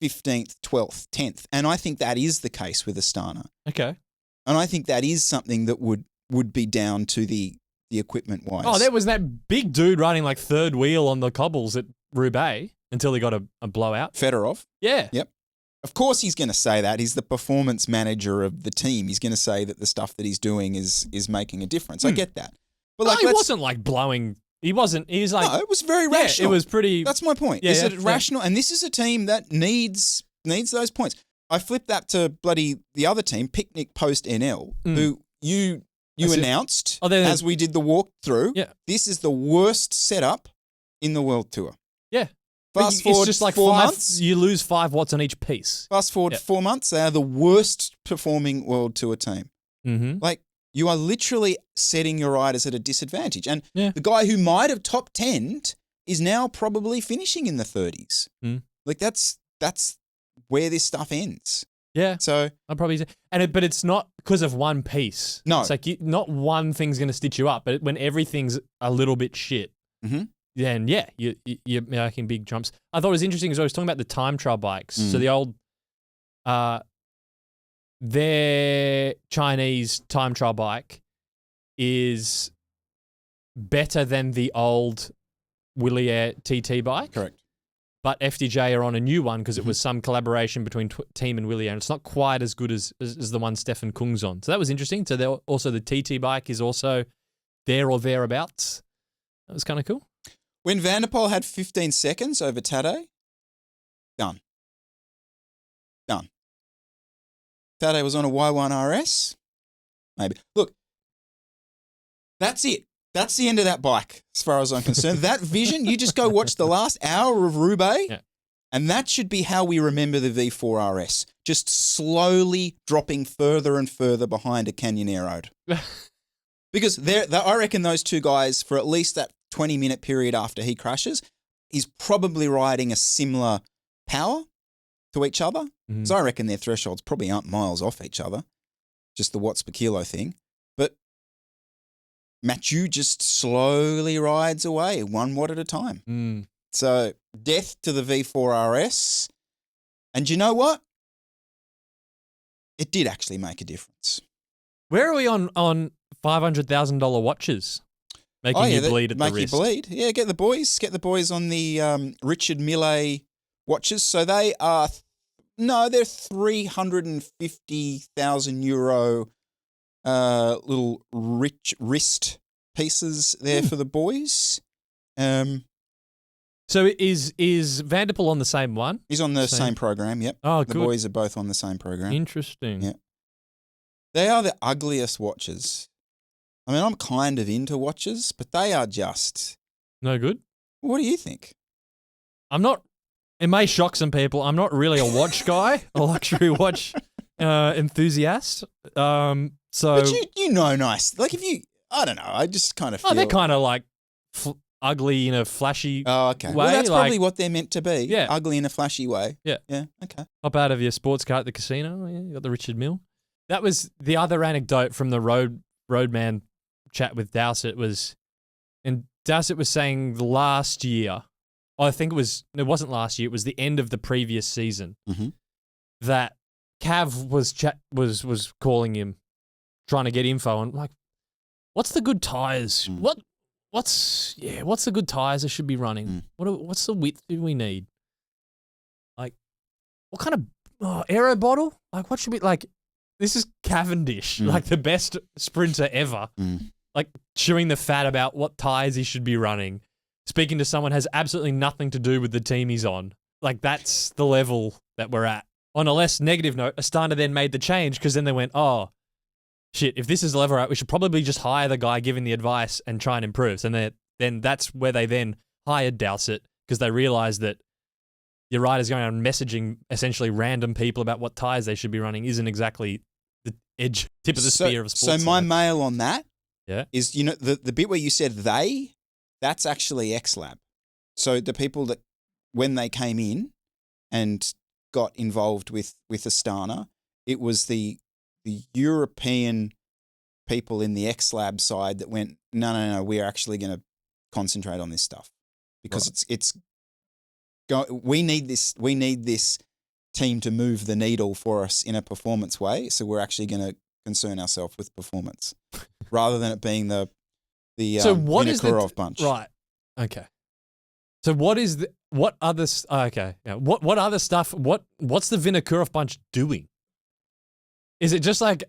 15th, 12th, 10th. And I think that is the case with Astana. Okay. And I think that is something that would be down to the equipment wise. Oh, there was that big dude riding like third wheel on the cobbles at Roubaix until he got a blowout. Fedorov. Yeah. Yep. Of course he's going to say that. He's the performance manager of the team. He's going to say that the stuff that he's doing is making a difference. I get that. But he wasn't like blowing. He was like. No, it was very rational. It was pretty. That's my point. Is it rational? And this is a team that needs those points. I flipped that to bloody the other team, Picnic Post NL, who you announced as we did the walkthrough. Yeah. This is the worst setup in the World Tour. Yeah. Fast forward, it's just like 4 months. You lose 5 watts on each piece. Fast forward 4 months, they are the worst performing World Tour team. Mm-hmm. Like, you are literally setting your riders at a disadvantage. And the guy who might have top 10'd is now probably finishing in the 30s. Like, that's where this stuff ends. Yeah. So I'll probably say, but it's not because of one piece. No. It's like not one thing's going to stitch you up, but when everything's a little bit shit, then you're making big jumps. I thought it was interesting because I was talking about the time trial bikes. So the old, their Chinese time trial bike is better than the old Willier TT bike. Correct. But FDJ are on a new one because it was some collaboration between Team and Willier, and it's not quite as good as the one Stefan Kung's on. So that was interesting. So also the TT bike is also there or thereabouts. That was kind of cool. When Van der Poel had 15 seconds over Tadej, done. Tadej was on a Y1RS, maybe. Look, that's it. That's the end of that bike, as far as I'm concerned. That vision, you just go watch the last hour of Roubaix, and that should be how we remember the V4RS, just slowly dropping further and further behind a Canyon Road. Because I reckon those two guys, for at least that 20-minute period after he crashes, he's probably riding a similar power to each other. So I reckon their thresholds probably aren't miles off each other, just the watts per kilo thing. But Mathieu just slowly rides away, 1 watt at a time. So death to the V4RS. And you know what? It did actually make a difference. Where are we on $500,000 watches? Making you bleed at the wrist. Make you bleed. Yeah, get the boys on the Richard Mille watches. So they are, they're 350,000 euro little rich wrist pieces there for the boys. So is Van der Poel on the same one? He's on the same program, yep. Oh, the good. boys are both on the same program. Interesting. Yeah. They are the ugliest watches. I mean, I'm kind of into watches, but they are just... No good? What do you think? I'm not... It may shock some people. I'm not really a watch guy, a luxury watch enthusiast. But you know nice. Like if you... I don't know. I just kind of feel... Oh, they're kind of like ugly in a flashy way. Well, that's probably what they're meant to be. Yeah. Ugly in a flashy way. Yeah. Yeah, okay. Hop out of your sports car at the casino. Yeah, you got the Richard Mille. That was the other anecdote from the roadman chat with Dowsett was, and Dowsett was saying last year, I think it wasn't last year, it was the end of the previous season, that Cav was calling him, trying to get info on, like, what's the good tyres? What's the good tyres I should be running? What's the width do we need? Like, what kind of Aero bottle? Like, what should we, like, this is Cavendish, like the best sprinter ever. Like chewing the fat about what tyres he should be running. Speaking to someone has absolutely nothing to do with the team he's on. Like that's the level that we're at. On a less negative note, Astana then made the change because then they went, oh, shit, if this is the level we're at, we should probably just hire the guy giving the advice and try and improve. And then that's where they then hired Dowsett because they realised that your rider's going around messaging essentially random people about what tyres they should be running isn't exactly the tip of the spear of a sports. So my mail on that is, the bit where you said that's actually XLab. So the people that, when they came in and got involved with Astana, it was the European people in the XLab side that went, no, we're actually going to concentrate on this stuff because we need this team to move the needle for us in a performance way. So we're actually going to concern ourselves with performance rather than it being the Vinokurov bunch. Right. Okay. So what's the other stuff? What's the Vinokurov bunch doing? Is it just like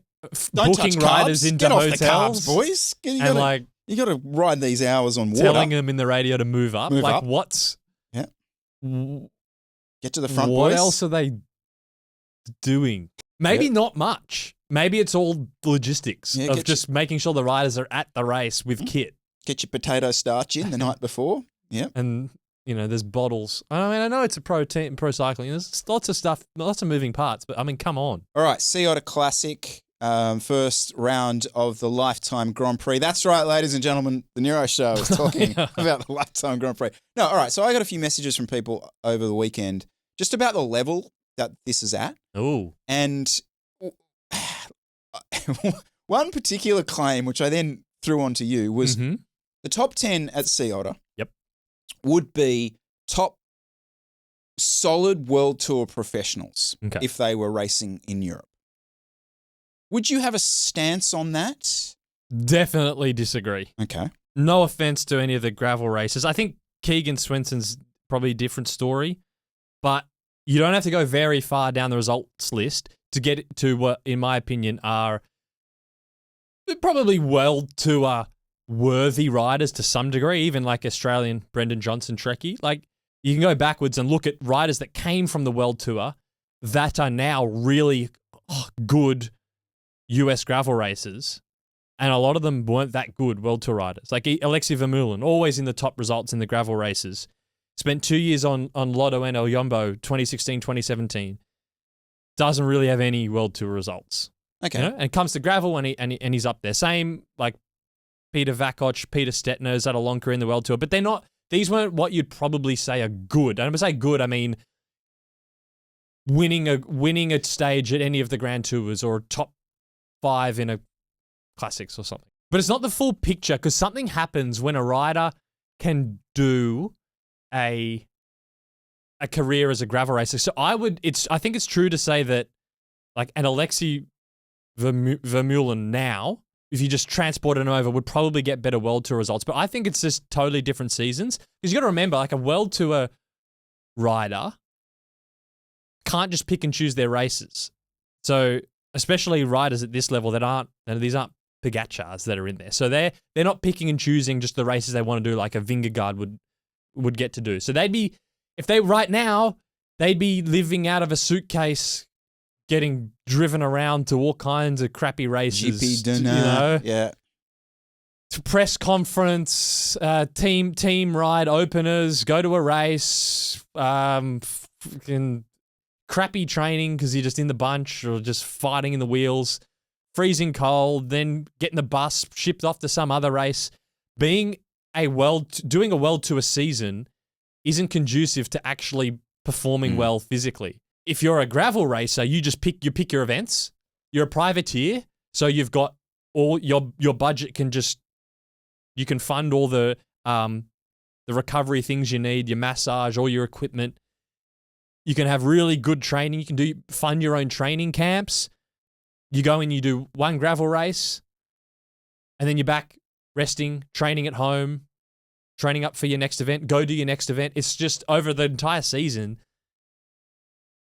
booking riders into hotels, the carbs, boys? You got to ride these hours on water. Telling them in the radio to move up. What's... Yeah. Get to the front, boys. What else are they doing? Maybe not much. Maybe it's all logistics of just making sure the riders are at the race with kit. Get your potato starch in the night before. Yeah. And, there's bottles. I mean, I know it's a pro cycling. There's lots of stuff, lots of moving parts, but I mean, come on. All right. Sea Otter Classic. First round of the Lifetime Grand Prix. That's right, ladies and gentlemen. The NERO Show is talking about the Lifetime Grand Prix. No, all right. So I got a few messages from people over the weekend just about the level that this is at. Oh. And one particular claim, which I then threw onto you, was the top 10 at Sea Otter would be top solid World Tour professionals if they were racing in Europe. Would you have a stance on that? Definitely disagree. Okay. No offense to any of the gravel races. I think Keegan Swenson's probably a different story, but you don't have to go very far down the results list to get to what, in my opinion, are probably World Tour worthy riders to some degree, even like Australian Brendan Johnson Trekkie. Like, you can go backwards and look at riders that came from the World Tour that are now really good US gravel racers. And a lot of them weren't that good World Tour riders. Like Alexei Vermeulen, always in the top results in the gravel races. Spent 2 years on Lotto and El Yombo, 2016, 2017. Doesn't really have any World Tour results. Okay. You know? And comes to gravel and he's up there. Same like Peter Vakoch, Peter Stetner's had a long career in the World Tour, but they're not, these weren't what you'd probably say are good. And when I say good, I mean winning a stage at any of the Grand Tours or top 5 in a classics or something. But it's not the full picture, because something happens when a rider can do a career as a gravel racer. So I think it's true to say that like an Alexei Vermeulen now, if you just transport him over, would probably get better World Tour results. But I think it's just totally different seasons. Because you got to remember, like a World Tour rider can't just pick and choose their races. So especially riders at this level these aren't Pogacars that are in there. So they're not picking and choosing just the races they want to do like a Vingegaard would get to do. So they'd be living out of a suitcase, getting driven around to all kinds of crappy races. GP dinner, yeah. To press conference, team ride openers, go to a race, fucking crappy training because you're just in the bunch or just fighting in the wheels, freezing cold, then getting the bus shipped off to some other race. Doing a World Tour season isn't conducive to actually performing well physically. If you're a gravel racer, you pick your events. You're a privateer, so you've got all your budget you can fund all the recovery things you need, your massage, all your equipment. You can have really good training. You can fund your own training camps. You go and you do one gravel race, and then you're back resting, training at home, training up for your next event, go do your next event. It's just over the entire season,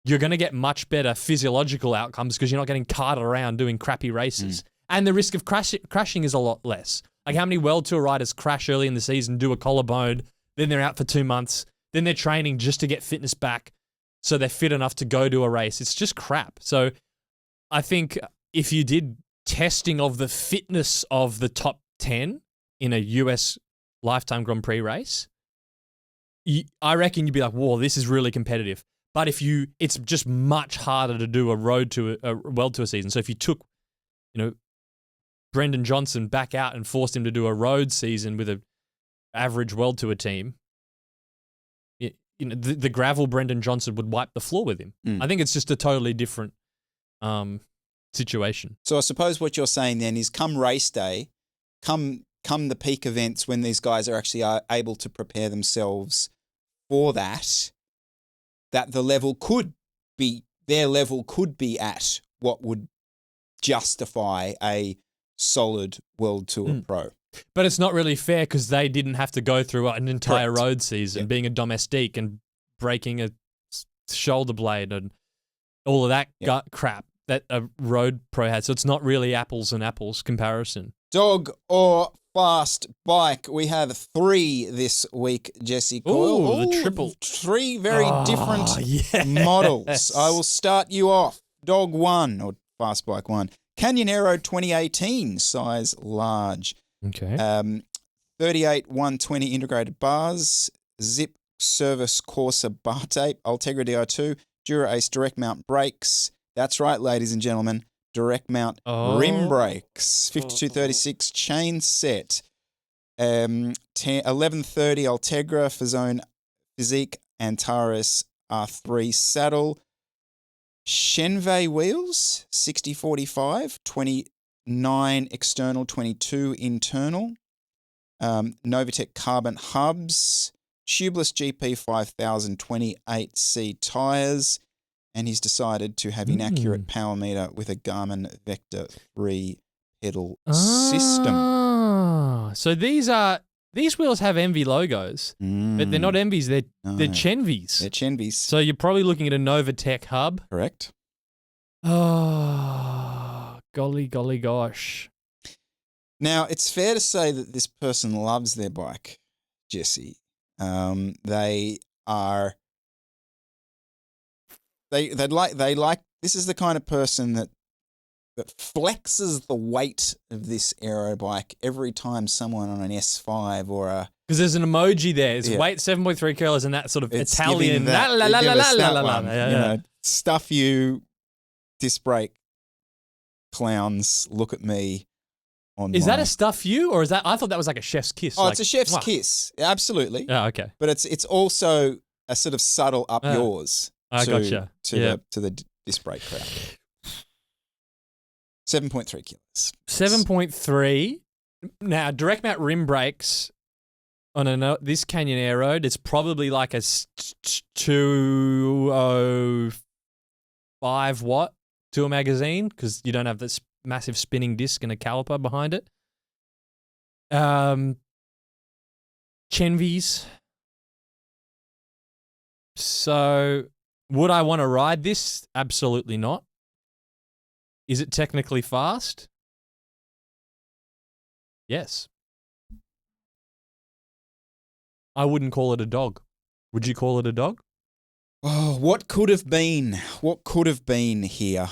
you're going to get much better physiological outcomes because you're not getting carted around doing crappy races. And the risk of crashing is a lot less. Like how many World Tour riders crash early in the season, do a collarbone, then they're out for 2 months, then they're training just to get fitness back so they're fit enough to go to a race. It's just crap. So I think if you did testing of the fitness of the top 10 in a US Lifetime Grand Prix race, I reckon you'd be like, whoa, this is really competitive. But it's just much harder to do a World Tour season. So if you took, Brendan Johnson back out and forced him to do a road season with an average World Tour team, the gravel Brendan Johnson would wipe the floor with him. I think it's just a totally different situation. So I suppose what you're saying then is come race day, come the peak events when these guys are actually able to prepare themselves for that their level could be at what would justify a solid World Tour pro. But it's not really fair because they didn't have to go through an entire road season, being a domestique and breaking a shoulder blade and all of that crap that a road pro had. So it's not really apples and apples comparison. Dog or fast bike? We have 3 this week, Jesse Coyle. Ooh, the triple. 3 very different models. I will start you off. Dog 1 or fast bike 1. Canyon Aero 2018, size large. Okay. 38 120 integrated bars, Zip Service Corsa bar tape, Ultegra Di2, Dura Ace direct mount brakes. That's right, ladies and gentlemen. Direct mount rim brakes, 5236 chain set, 1130 Ultegra Fazone Physique Antares R3 saddle, Shenvei wheels, 6045, 29 external, 22 internal, Novitec carbon hubs, tubeless GP 5000 28C tyres, and he's decided to have inaccurate power meter with a Garmin Vector 3 pedal system. So these wheels have Envy logos, but they're not Envies, they're Chenvies. They're Chenvies. So you're probably looking at a Novitec hub. Correct. Oh, golly gosh. Now, it's fair to say that this person loves their bike, Jesse. They like. This is the kind of person that flexes the weight of this aero bike every time someone on an S5 or a... Because there's an emoji there. It's weight 7.3 kilos and that sort of It's Italian. giving that- La, la, it la, gives us la, that la, la, one, la. you know, stuff you, disc brake clowns, look at me. Is that a stuff you, or is that? I thought that was like a chef's kiss. Oh, it's a chef's kiss. Absolutely. Oh, okay. But it's also a sort of subtle up yours. I gotcha. To the disc brake crowd. 7.3 kilos. 7.3. Now, direct mount rim brakes on this Canyon Aero, it's probably like a 205 watt to a magazine because you don't have this massive spinning disc and a caliper behind it. Chenvies. So, would I want to ride this? Absolutely not. Is it technically fast? Yes. I wouldn't call it a dog. Would you call it a dog? Oh, what could have been? What could have been here?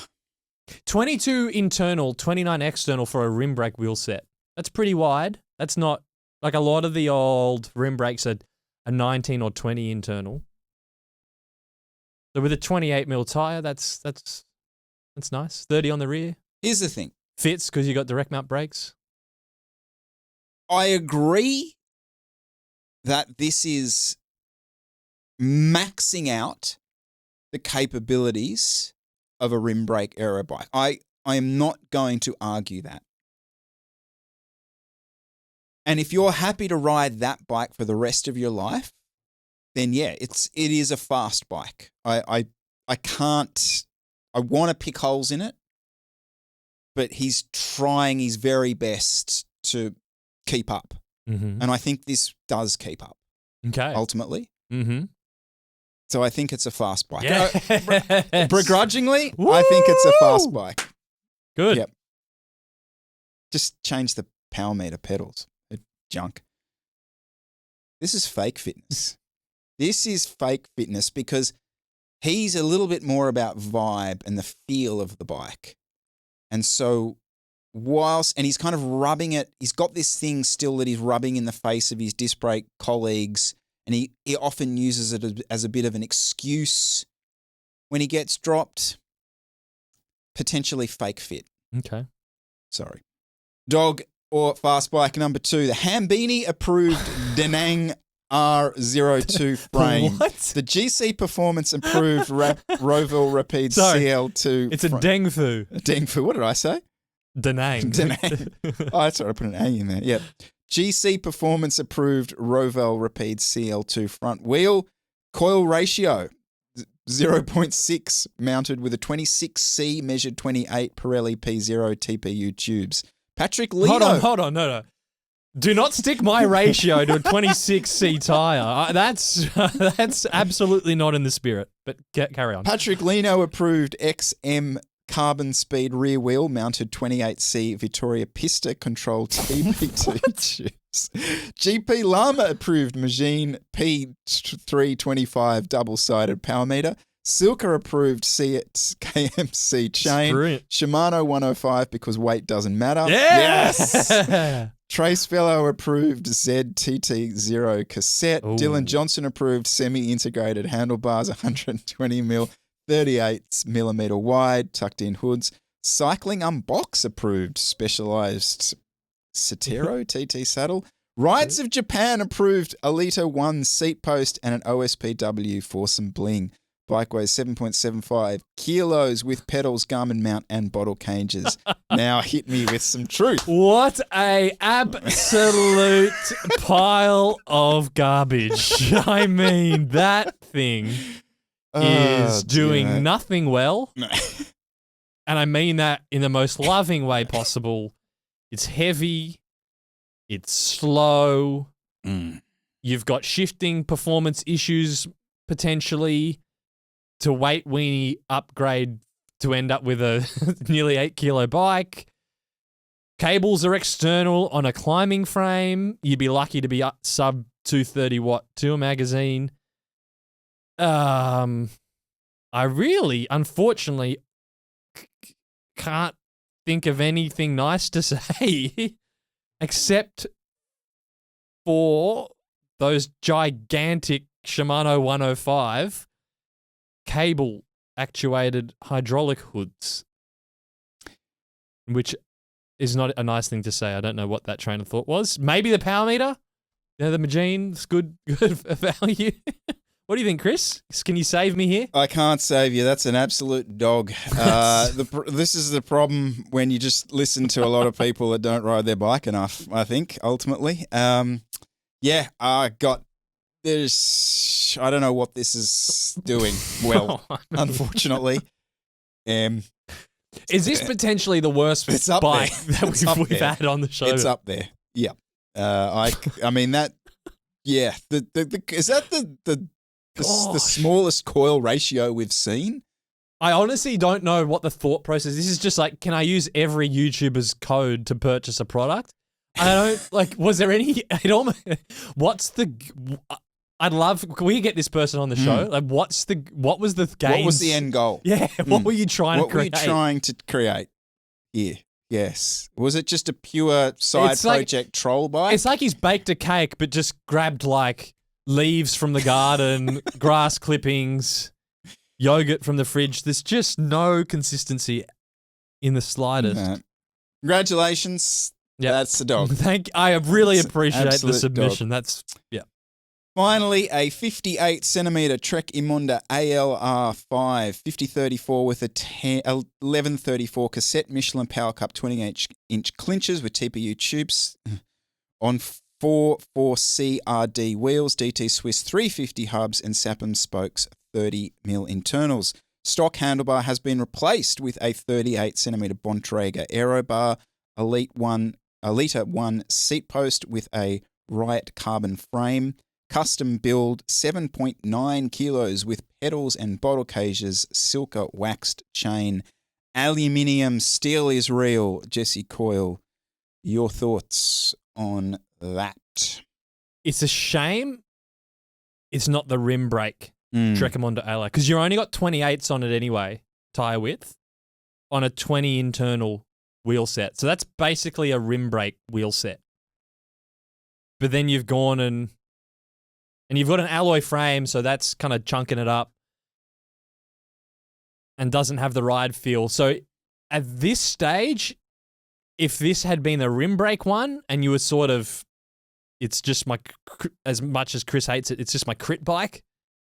22 internal, 29 external for a rim brake wheel set. That's pretty wide. That's not like a lot of the old rim brakes are 19 or 20 internal. So with a 28mm tire, that's nice. 30 on the rear. Here's the thing. Fits because you got direct mount brakes. I agree that this is maxing out the capabilities of a rim brake aero bike. I am not going to argue that. And if you're happy to ride that bike for the rest of your life, then yeah, it is a fast bike. I can't. I want to pick holes in it, but he's trying his very best to keep up. Mm-hmm. And I think this does keep up. Okay. Ultimately. Mm-hmm. So I think it's a fast bike. Yes. Begrudgingly, Woo! I think it's a fast bike. Good. Yep. Just change the power meter pedals. They're junk. This is fake fitness. This is fake fitness because he's a little bit more about vibe and the feel of the bike. And so and he's kind of rubbing it, he's got this thing still that he's rubbing in the face of his disc brake colleagues, and he often uses it as a bit of an excuse when he gets dropped. Potentially fake fit. Okay. Sorry. Dog or fast bike number 2, the Hambini approved Denang R02 frame. What? The GC Performance approved Roville Rapide Sorry. CL2. It's a Dengfu. Dengfu. What did I say? Denang. Denang. Oh, that's right. I put an A in there. Yep. GC Performance approved Roville Rapide CL2 front wheel. Coil ratio 0.6 mounted with a 26C measured 28 Pirelli P0 TPU tubes. Patrick Lino. Hold on. No. Do not stick my ratio to a 26C tire. That's absolutely not in the spirit. But carry on. Patrick Lino approved XM carbon speed rear wheel mounted 28C Vittoria Pista controlled TP2 tubes. GP Llama approved Magine P325 double-sided power meter. Silka approved KMC chain. Brilliant. Shimano 105 because weight doesn't matter. Yes! Trace Fellow approved ZTT0 cassette. Ooh. Dylan Johnson approved semi-integrated handlebars 120mm 38mm wide, tucked in hoods. Cycling Unbox approved specialized Cetero TT saddle. Rides of Japan approved Alita 1 seat post and an OSPW foursome bling. Bike weighs 7.75 kilos with pedals, Garmin mount, and bottle cages. Now hit me with some truth. What a absolute pile of garbage. I mean, that thing is doing nothing well. And I mean that in the most loving way possible. It's heavy. It's slow. You've got shifting performance issues potentially to weight weenie upgrade to end up with a nearly 8 kilo bike. Cables are external on a climbing frame. You'd be lucky to be up sub 230 watt to a magazine. I really, unfortunately, can't think of anything nice to say except for those gigantic Shimano 105 cable actuated hydraulic hoods, which is not a nice thing to say. I don't know what that train of thought was. Maybe the power meter? The Magene's good value. What do you think, Chris? Can you save me here? I can't save you. That's an absolute dog. This is the problem when you just listen to a lot of people that don't ride their bike enough, I think, ultimately. I don't know what this is doing well, unfortunately. Is this potentially the worst bike that we've had on the show? It's up there. Yeah. I mean that. Yeah. Is that the smallest coil ratio we've seen? I honestly don't know what the thought process. This is just like, can I use every YouTuber's code to purchase a product? I don't like. Was there any? What's the? I'd love. Can we get this person on the show? Like, what was the game? What was the end goal? Yeah. What were you trying to create? What were you trying to create here? Yes. Was it just a pure side project troll bike? It's like he's baked a cake, but just grabbed like leaves from the garden, grass clippings, yogurt from the fridge. There's just no consistency in the slightest. No. Congratulations. Yeah, that's the dog. I really appreciate the submission. Dog. Finally, a 58 centimeter Trek Imonda ALR5 5034 with a 1134 cassette Michelin Power Cup 20-inch clinchers with TPU tubes on 4CRD wheels, DT Swiss 350 hubs, and Sappham spokes 30mm internals. Stock handlebar has been replaced with a 38 centimeter Bontrager Aero bar, Elite 1 seat post with a Riot carbon frame. Custom build 7.9 kilos with pedals and bottle cages, Silka waxed chain, aluminium, steel is real. Jesse Coyle, your thoughts on that? It's a shame it's not the rim brake Trek Imonda ALR, because you only got 28s on it anyway, tyre width, on a 20 internal wheel set. So that's basically a rim brake wheel set. But then you've gone and you've got an alloy frame, so that's kind of chunking it up and doesn't have the ride feel. So at this stage, if this had been the rim brake one and you were sort of, it's just my, as much as Chris hates it, it's just my crit bike,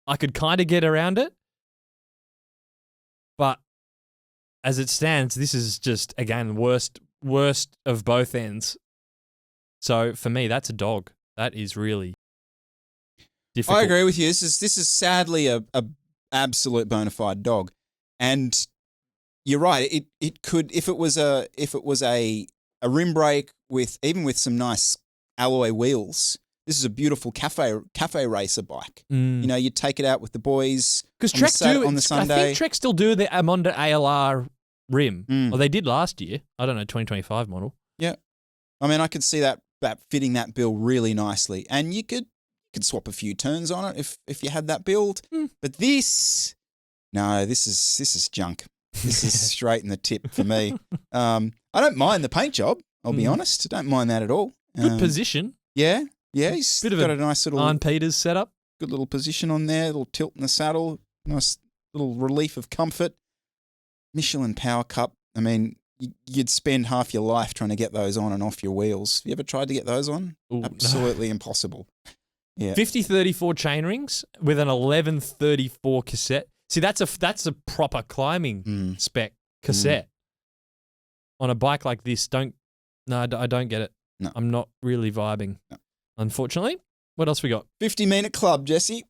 I could kind of get around it. But as it stands, this is just, again, worst of both ends. So for me, that's a dog. That is really difficult. I agree with you. This is sadly a absolute bona fide dog, and you're right. It could, if it was a rim brake with some nice alloy wheels. This is a beautiful cafe racer bike. You know, you take it out with the boys because Trek on the Sunday. I think Trek still do the Imonda ALR rim. Well, they did last year. I don't know, 2025 model. Yeah, I mean, I could see that fitting that bill really nicely, and you could swap a few turns on it if you had that build. But this is junk. This is straight in the tip for me. I don't mind the paint job. I'll be honest. I don't mind that at all. Good position. Yeah. He's got a nice little Arne Peters setup. Good little position on there. Little tilt in the saddle. Nice little relief of comfort. Michelin Power Cup. I mean, you'd spend half your life trying to get those on and off your wheels. Have you ever tried to get those on? Ooh, absolutely impossible. Yeah. 5034 chainrings with an 1134 cassette. See, that's a proper climbing spec cassette. On a bike like this, I don't get it. No. I'm not really vibing. No. Unfortunately. What else we got? 50-minute club, Jesse.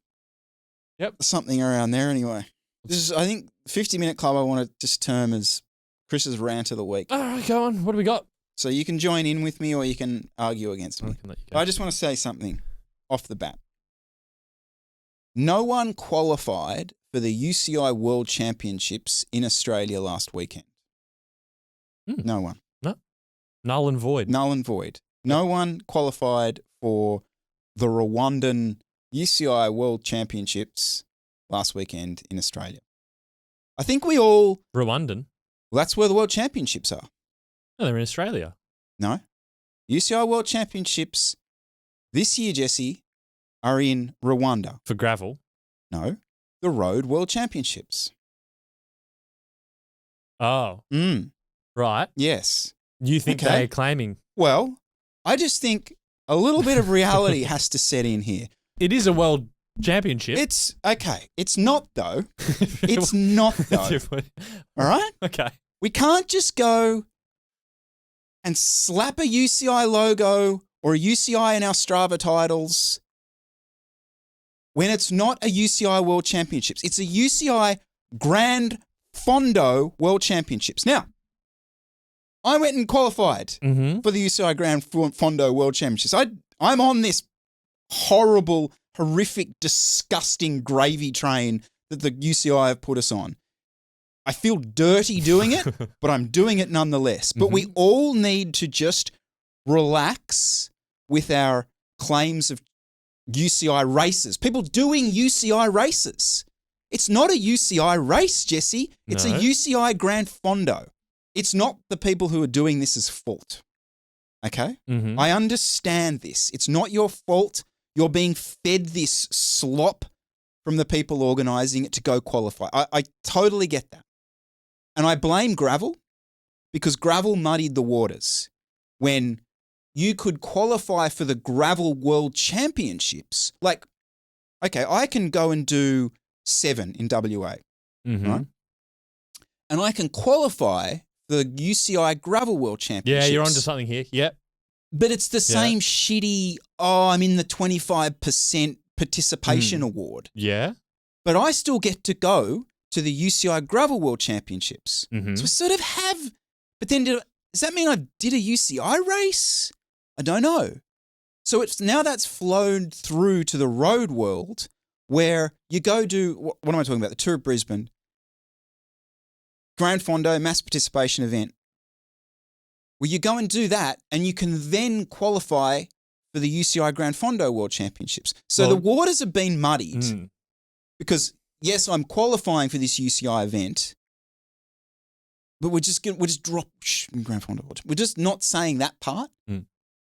Yep. Something around there anyway. This is, I think, 50-minute club I want to just term as Chris's rant of the week. All right, go on. What do we got? So you can join in with me or you can argue against me. I just want to say something off the bat. No one qualified for the UCI World Championships in Australia last weekend. No one. Null and void. Null and void. No one qualified for the Rwandan UCI World Championships last weekend in Australia. I think we all... Rwandan? Well, that's where the World Championships are. No, they're in Australia. No. UCI World Championships this year, Jesse, are in Rwanda. For gravel? No. The Road World Championships. Oh. Right. Yes. You think they're claiming? Well, I just think a little bit of reality has to set in here. It is a world championship. It's okay. It's not, though. It's not, though. All right? Okay. We can't just go and slap a UCI logo or a UCI in our Strava titles when it's not a UCI World Championships. It's a UCI Gran Fondo World Championships. Now, I went and qualified for the UCI Gran Fondo World Championships. I'm on this horrible, horrific, disgusting gravy train that the UCI have put us on. I feel dirty doing it, but I'm doing it nonetheless. But we all need to just relax with our claims of UCI races. People doing UCI races. It's not a UCI race, Jesse. It's a UCI Gran Fondo. It's not the people who are doing this fault. Okay? I understand this. It's not your fault. You're being fed this slop from the people organising it to go qualify. I totally get that. And I blame gravel because gravel muddied the waters. When you could qualify for the Gravel World Championships, like, okay, I can go and do 7 in WA, right? And I can qualify for the UCI Gravel World Championships. Yeah, you're onto something here. Yep. But it's the same shitty, I'm in the 25% participation award. Yeah. But I still get to go to the UCI Gravel World Championships. So I sort of have, but then does that mean I did a UCI race? I don't know. So it's now that's flown through to the road world where you go do, what am I talking about? The Tour of Brisbane, Gran Fondo, mass participation event. Well, you go and do that and you can then qualify for the UCI Gran Fondo World Championships. So the waters have been muddied because, yes, I'm qualifying for this UCI event, but we're just drop Gran Fondo. We're just not saying that part.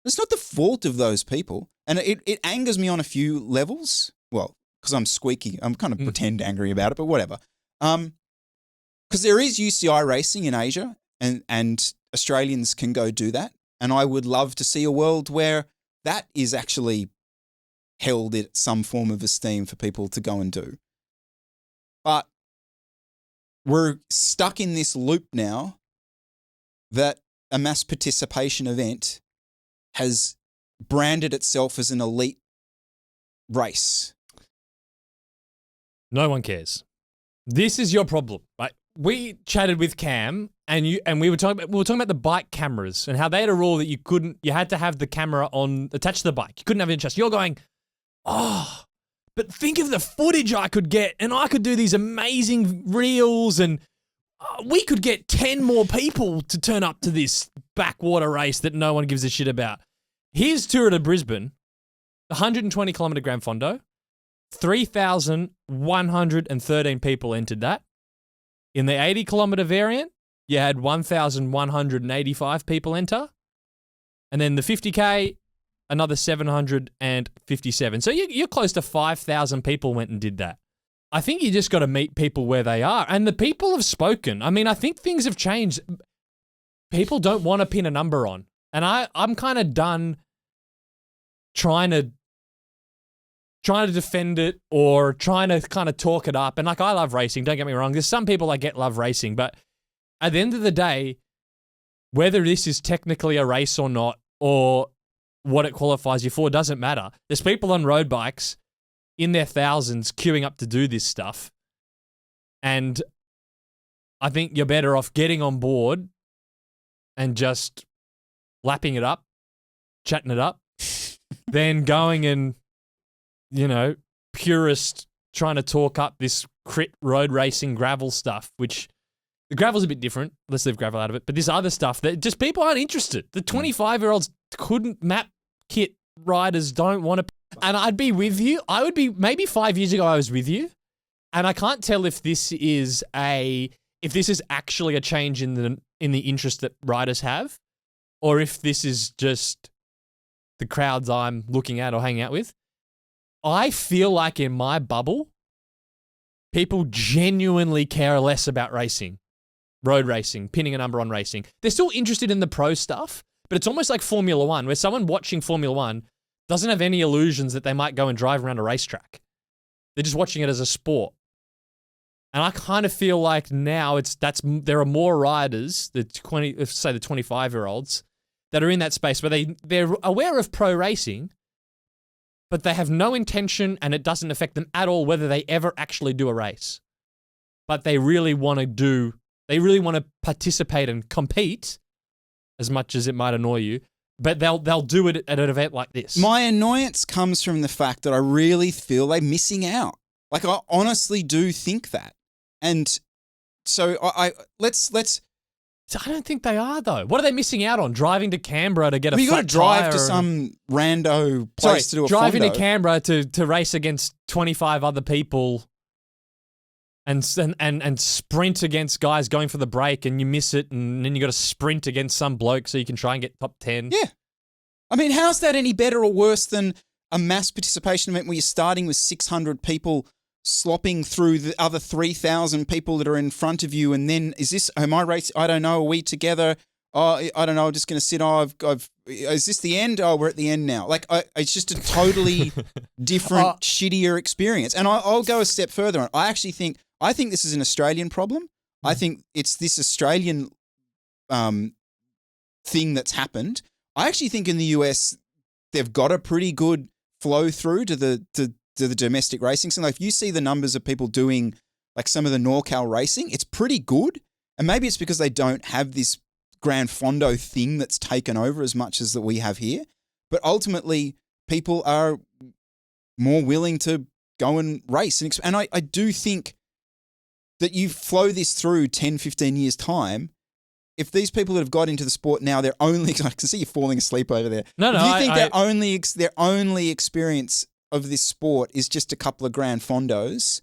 It's not the fault of those people. And it angers me on a few levels. Well, because I'm squeaky. I'm kind of pretend angry about it, but whatever. Because there is UCI racing in Asia and Australians can go do that. And I would love to see a world where that is actually held at some form of esteem for people to go and do. But we're stuck in this loop now that a mass participation event has branded itself as an elite race. No one cares. This is your problem, right? We chatted with Cam and we were talking about the bike cameras and how they had a rule that you had to have the camera attached to the bike. You couldn't have it in chest. You're going, but think of the footage I could get and I could do these amazing reels and we could get 10 more people to turn up to this backwater race that no one gives a shit about. Here's Tour de Brisbane, 120 kilometre Gran Fondo, 3,113 people entered that. In the 80 kilometre variant, you had 1,185 people enter. And then the 50K, another 757. So you're close to 5,000 people went and did that. I think you just got to meet people where they are. And the people have spoken. I mean, I think things have changed. People don't want to pin a number on. And I'm kind of done trying to defend it or trying to kind of talk it up. And like, I love racing, don't get me wrong. There's some people I get love racing, but at the end of the day, whether this is technically a race or not, or what it qualifies you for, doesn't matter. There's people on road bikes in their thousands queuing up to do this stuff. And I think you're better off getting on board and just lapping it up, chatting it up, than going and, purist trying to talk up this crit road racing gravel stuff, which The gravel's a bit different. Let's leave gravel out of it. But this other stuff that just people aren't interested. The 25-year-olds couldn't map kit riders don't want to. And I'd be with you. I would be maybe 5 years ago I was with you. And I can't tell if this is actually a change in the interest that riders have, or if this is just the crowds I'm looking at or hanging out with. I feel like in my bubble, people genuinely care less about racing, road racing, pinning a number on racing. They're still interested in the pro stuff, but it's almost like Formula One, where someone watching Formula One doesn't have any illusions that they might go and drive around a racetrack. They're just watching it as a sport. And I kind of feel like now there are more riders, the 25-year-olds, that are in that space where they're aware of pro racing, but they have no intention and it doesn't affect them at all whether they ever actually do a race. But they really want to participate and compete, as much as it might annoy you, but they'll do it at an event like this. My annoyance comes from the fact that I really feel they're missing out. Like, I honestly do think that. And so let's. I don't think they are, though. What are they missing out on? Driving to Canberra to get a flat tire? You got to drive to some rando place to do a driving Fondo. to Canberra to race against 25 other people and sprint against guys going for the break and you miss it and then you got to sprint against some bloke so you can try and get top 10. Yeah. I mean, how's that any better or worse than a mass participation event where you're starting with 600 people slopping through the other 3,000 people that are in front of you, and then am I racing? I don't know. Are we together? Oh, I don't know. I'm just going to sit. Is this the end? Oh, we're at the end now. Like, it's just a totally different, shittier experience. And I'll go a step further. I think this is an Australian problem. I think it's this Australian thing that's happened. I actually think in the US they've got a pretty good flow through to the domestic racing. So like, if you see the numbers of people doing like some of the NorCal racing, it's pretty good. And maybe it's because they don't have this Gran Fondo thing that's taken over as much as that we have here. But ultimately, people are more willing to go and race. And I do think that you flow this through 10, 15 years' time. If these people that have got into the sport now, I can see you falling asleep over there. No, if you think their only experience of this sport is just a couple of Gran Fondos,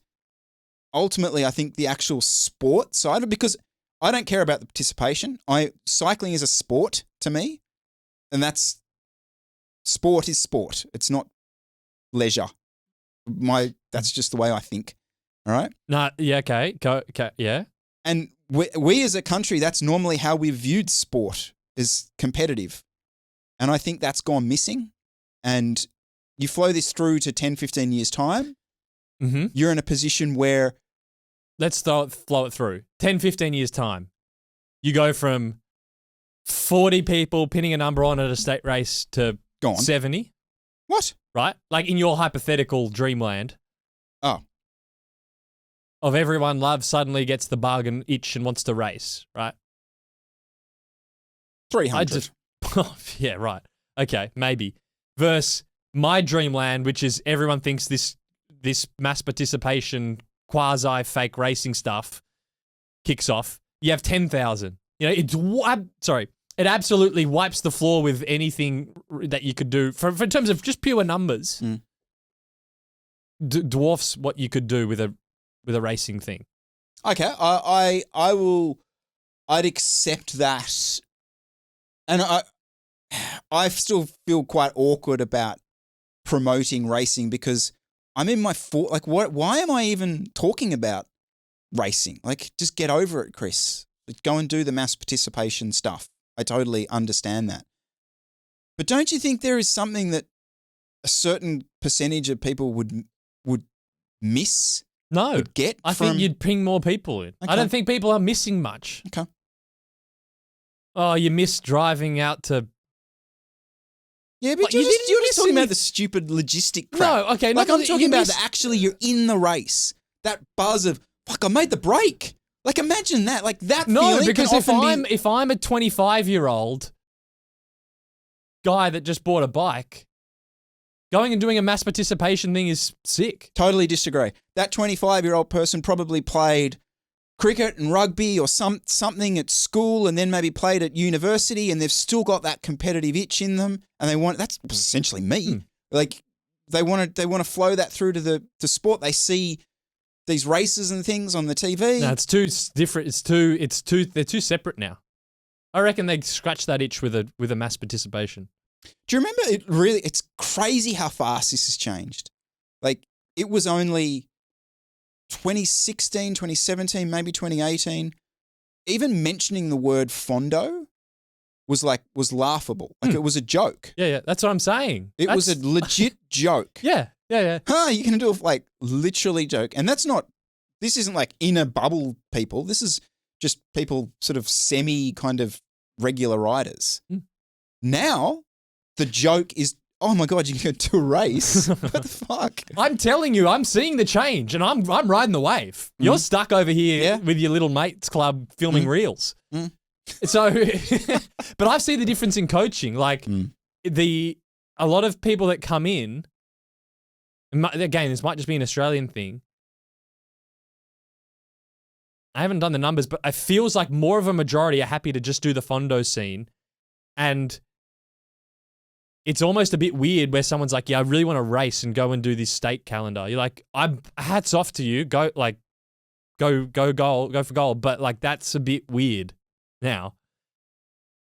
ultimately I think the actual sport side of it, because I don't care about the participation. Cycling is a sport to me, and sport is sport. It's not leisure. That's just the way I think. All right? No, yeah, okay. Yeah. And we as a country, that's normally how we've viewed sport, is competitive. And I think that's gone missing. And you flow this through to 10, 15 years' time, you're in a position where... Let's flow it through. 10, 15 years' time. You go from 40 people pinning a number on at a state race to 70. What? Right? Like in your hypothetical dreamland. Oh. Of everyone suddenly gets the bug and itch and wants to race, right? 300. Yeah, right. Okay, maybe. Versus my dreamland, which is everyone thinks this mass participation, quasi-fake racing stuff kicks off. You have 10,000. You know, it absolutely wipes the floor with anything that you could do for in terms of just pure numbers. Dwarfs what you could do with a racing thing. Okay, I'd accept that, and I still feel quite awkward about promoting racing because I'm in my why am I even talking about racing? Like, just get over it, Chris. Go and do the mass participation stuff. I totally understand that. But don't you think there is something that a certain percentage of people would miss? No. Would get I think you'd bring more people in. Okay. I don't think people are missing much. Okay. Oh, you miss driving out to... Yeah, but you're just talking about the stupid logistic crap. No, okay. Like, I'm talking about actually you're in the race. That buzz of, fuck, I made the break. Like, imagine that. Like, that feeling. No, because if I'm a 25-year-old guy that just bought a bike, going and doing a mass participation thing is sick. Totally disagree. That 25-year-old person probably played cricket and rugby or something at school and then maybe played at university and they've still got that competitive itch in them and they want, that's essentially me. Like they want to flow that through to the sport. They see these races and things on the TV. No, it's too different. They're too separate now. I reckon they scratch that itch with a mass participation. Do you remember it's crazy how fast this has changed. Like it was only 2016, 2017, maybe 2018, even mentioning the word Fondo was laughable. Like it was a joke. Yeah, that's what I'm saying. It was a legit joke. Yeah. You're going to do a like literally joke. And this isn't like inner bubble people. This is just people sort of semi kind of regular riders. Now the joke is, oh my God, you can do a race. What the fuck? I'm telling you, I'm seeing the change and I'm riding the wave. You're stuck over here with your little mates club filming reels. So, but I've seen the difference in coaching. Like a lot of people that come in, again, this might just be an Australian thing. I haven't done the numbers, but it feels like more of a majority are happy to just do the Fondo scene. And it's almost a bit weird where someone's like, yeah, I really want to race and go and do this state calendar. You're like, hats off to you. Go for gold. But like, that's a bit weird now.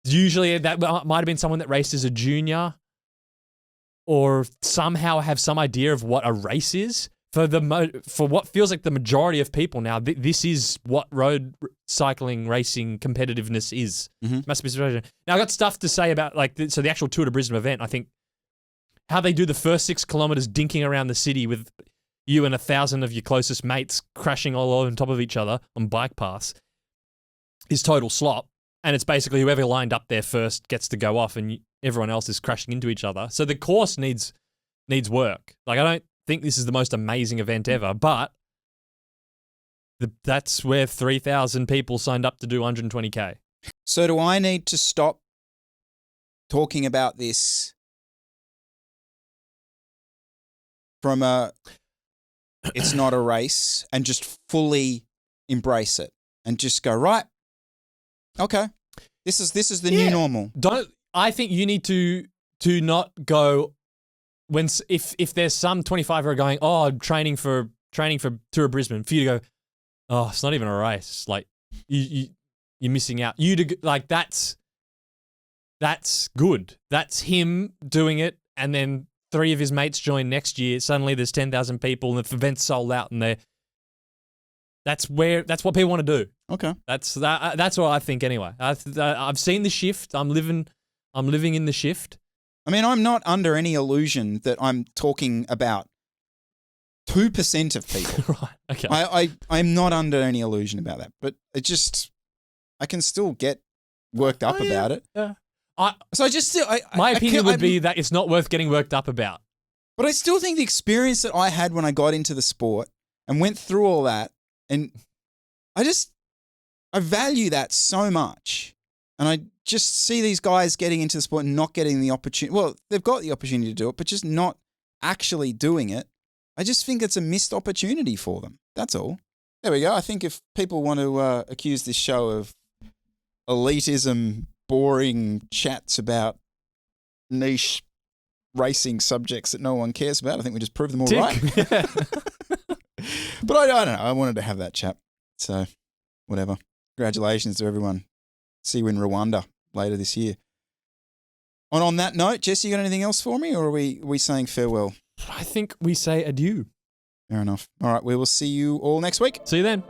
Usually that might have been someone that raced as a junior or somehow have some idea of what a race is. For what feels like the majority of people now, this is what road cycling racing competitiveness is. Mass participation. Now, I got stuff to say about the actual Tour de Brisbane event. I think how they do the first 6 kilometers dinking around the city with you and 1,000 of your closest mates crashing all on top of each other on bike paths is total slop. And it's basically whoever lined up there first gets to go off and everyone else is crashing into each other. So the course needs work. Like, I don't think this is the most amazing event ever, but that's where 3,000 people signed up to do 120K. So do I need to stop talking about this from it's not a race and just fully embrace it and just go, right, okay, this is the new normal. I think you need to not go if there's some 25 who are going, oh, I'm training for Tour of Brisbane, for you to go, oh, it's not even a race. Like you're missing out. That's good. That's him doing it, and then 3 of his mates join next year. Suddenly there's 10,000 people, and the event's sold out, and that's what people want to do. Okay, that's what I think anyway. I've seen the shift. I'm living in the shift. I mean, I'm not under any illusion that I'm talking about 2% of people. Right. Okay. I'm not under any illusion about that, but I can still get worked up about it. Yeah. My opinion would be that it's not worth getting worked up about. But I still think the experience that I had when I got into the sport and went through all that, and I value that so much. And I just see these guys getting into the sport and not getting the opportunity. Well, they've got the opportunity to do it, but just not actually doing it. I just think it's a missed opportunity for them. That's all. There we go. I think if people want to accuse this show of elitism, boring chats about niche racing subjects that no one cares about, I think we just proved them all right. Yeah. But I don't know. I wanted to have that chat. So, whatever. Congratulations to everyone. See you in Rwanda later this year. And on that note, Jesse, you got anything else for me, or are we saying farewell? I think we say adieu. Fair enough. All right, we will see you all next week. See you then.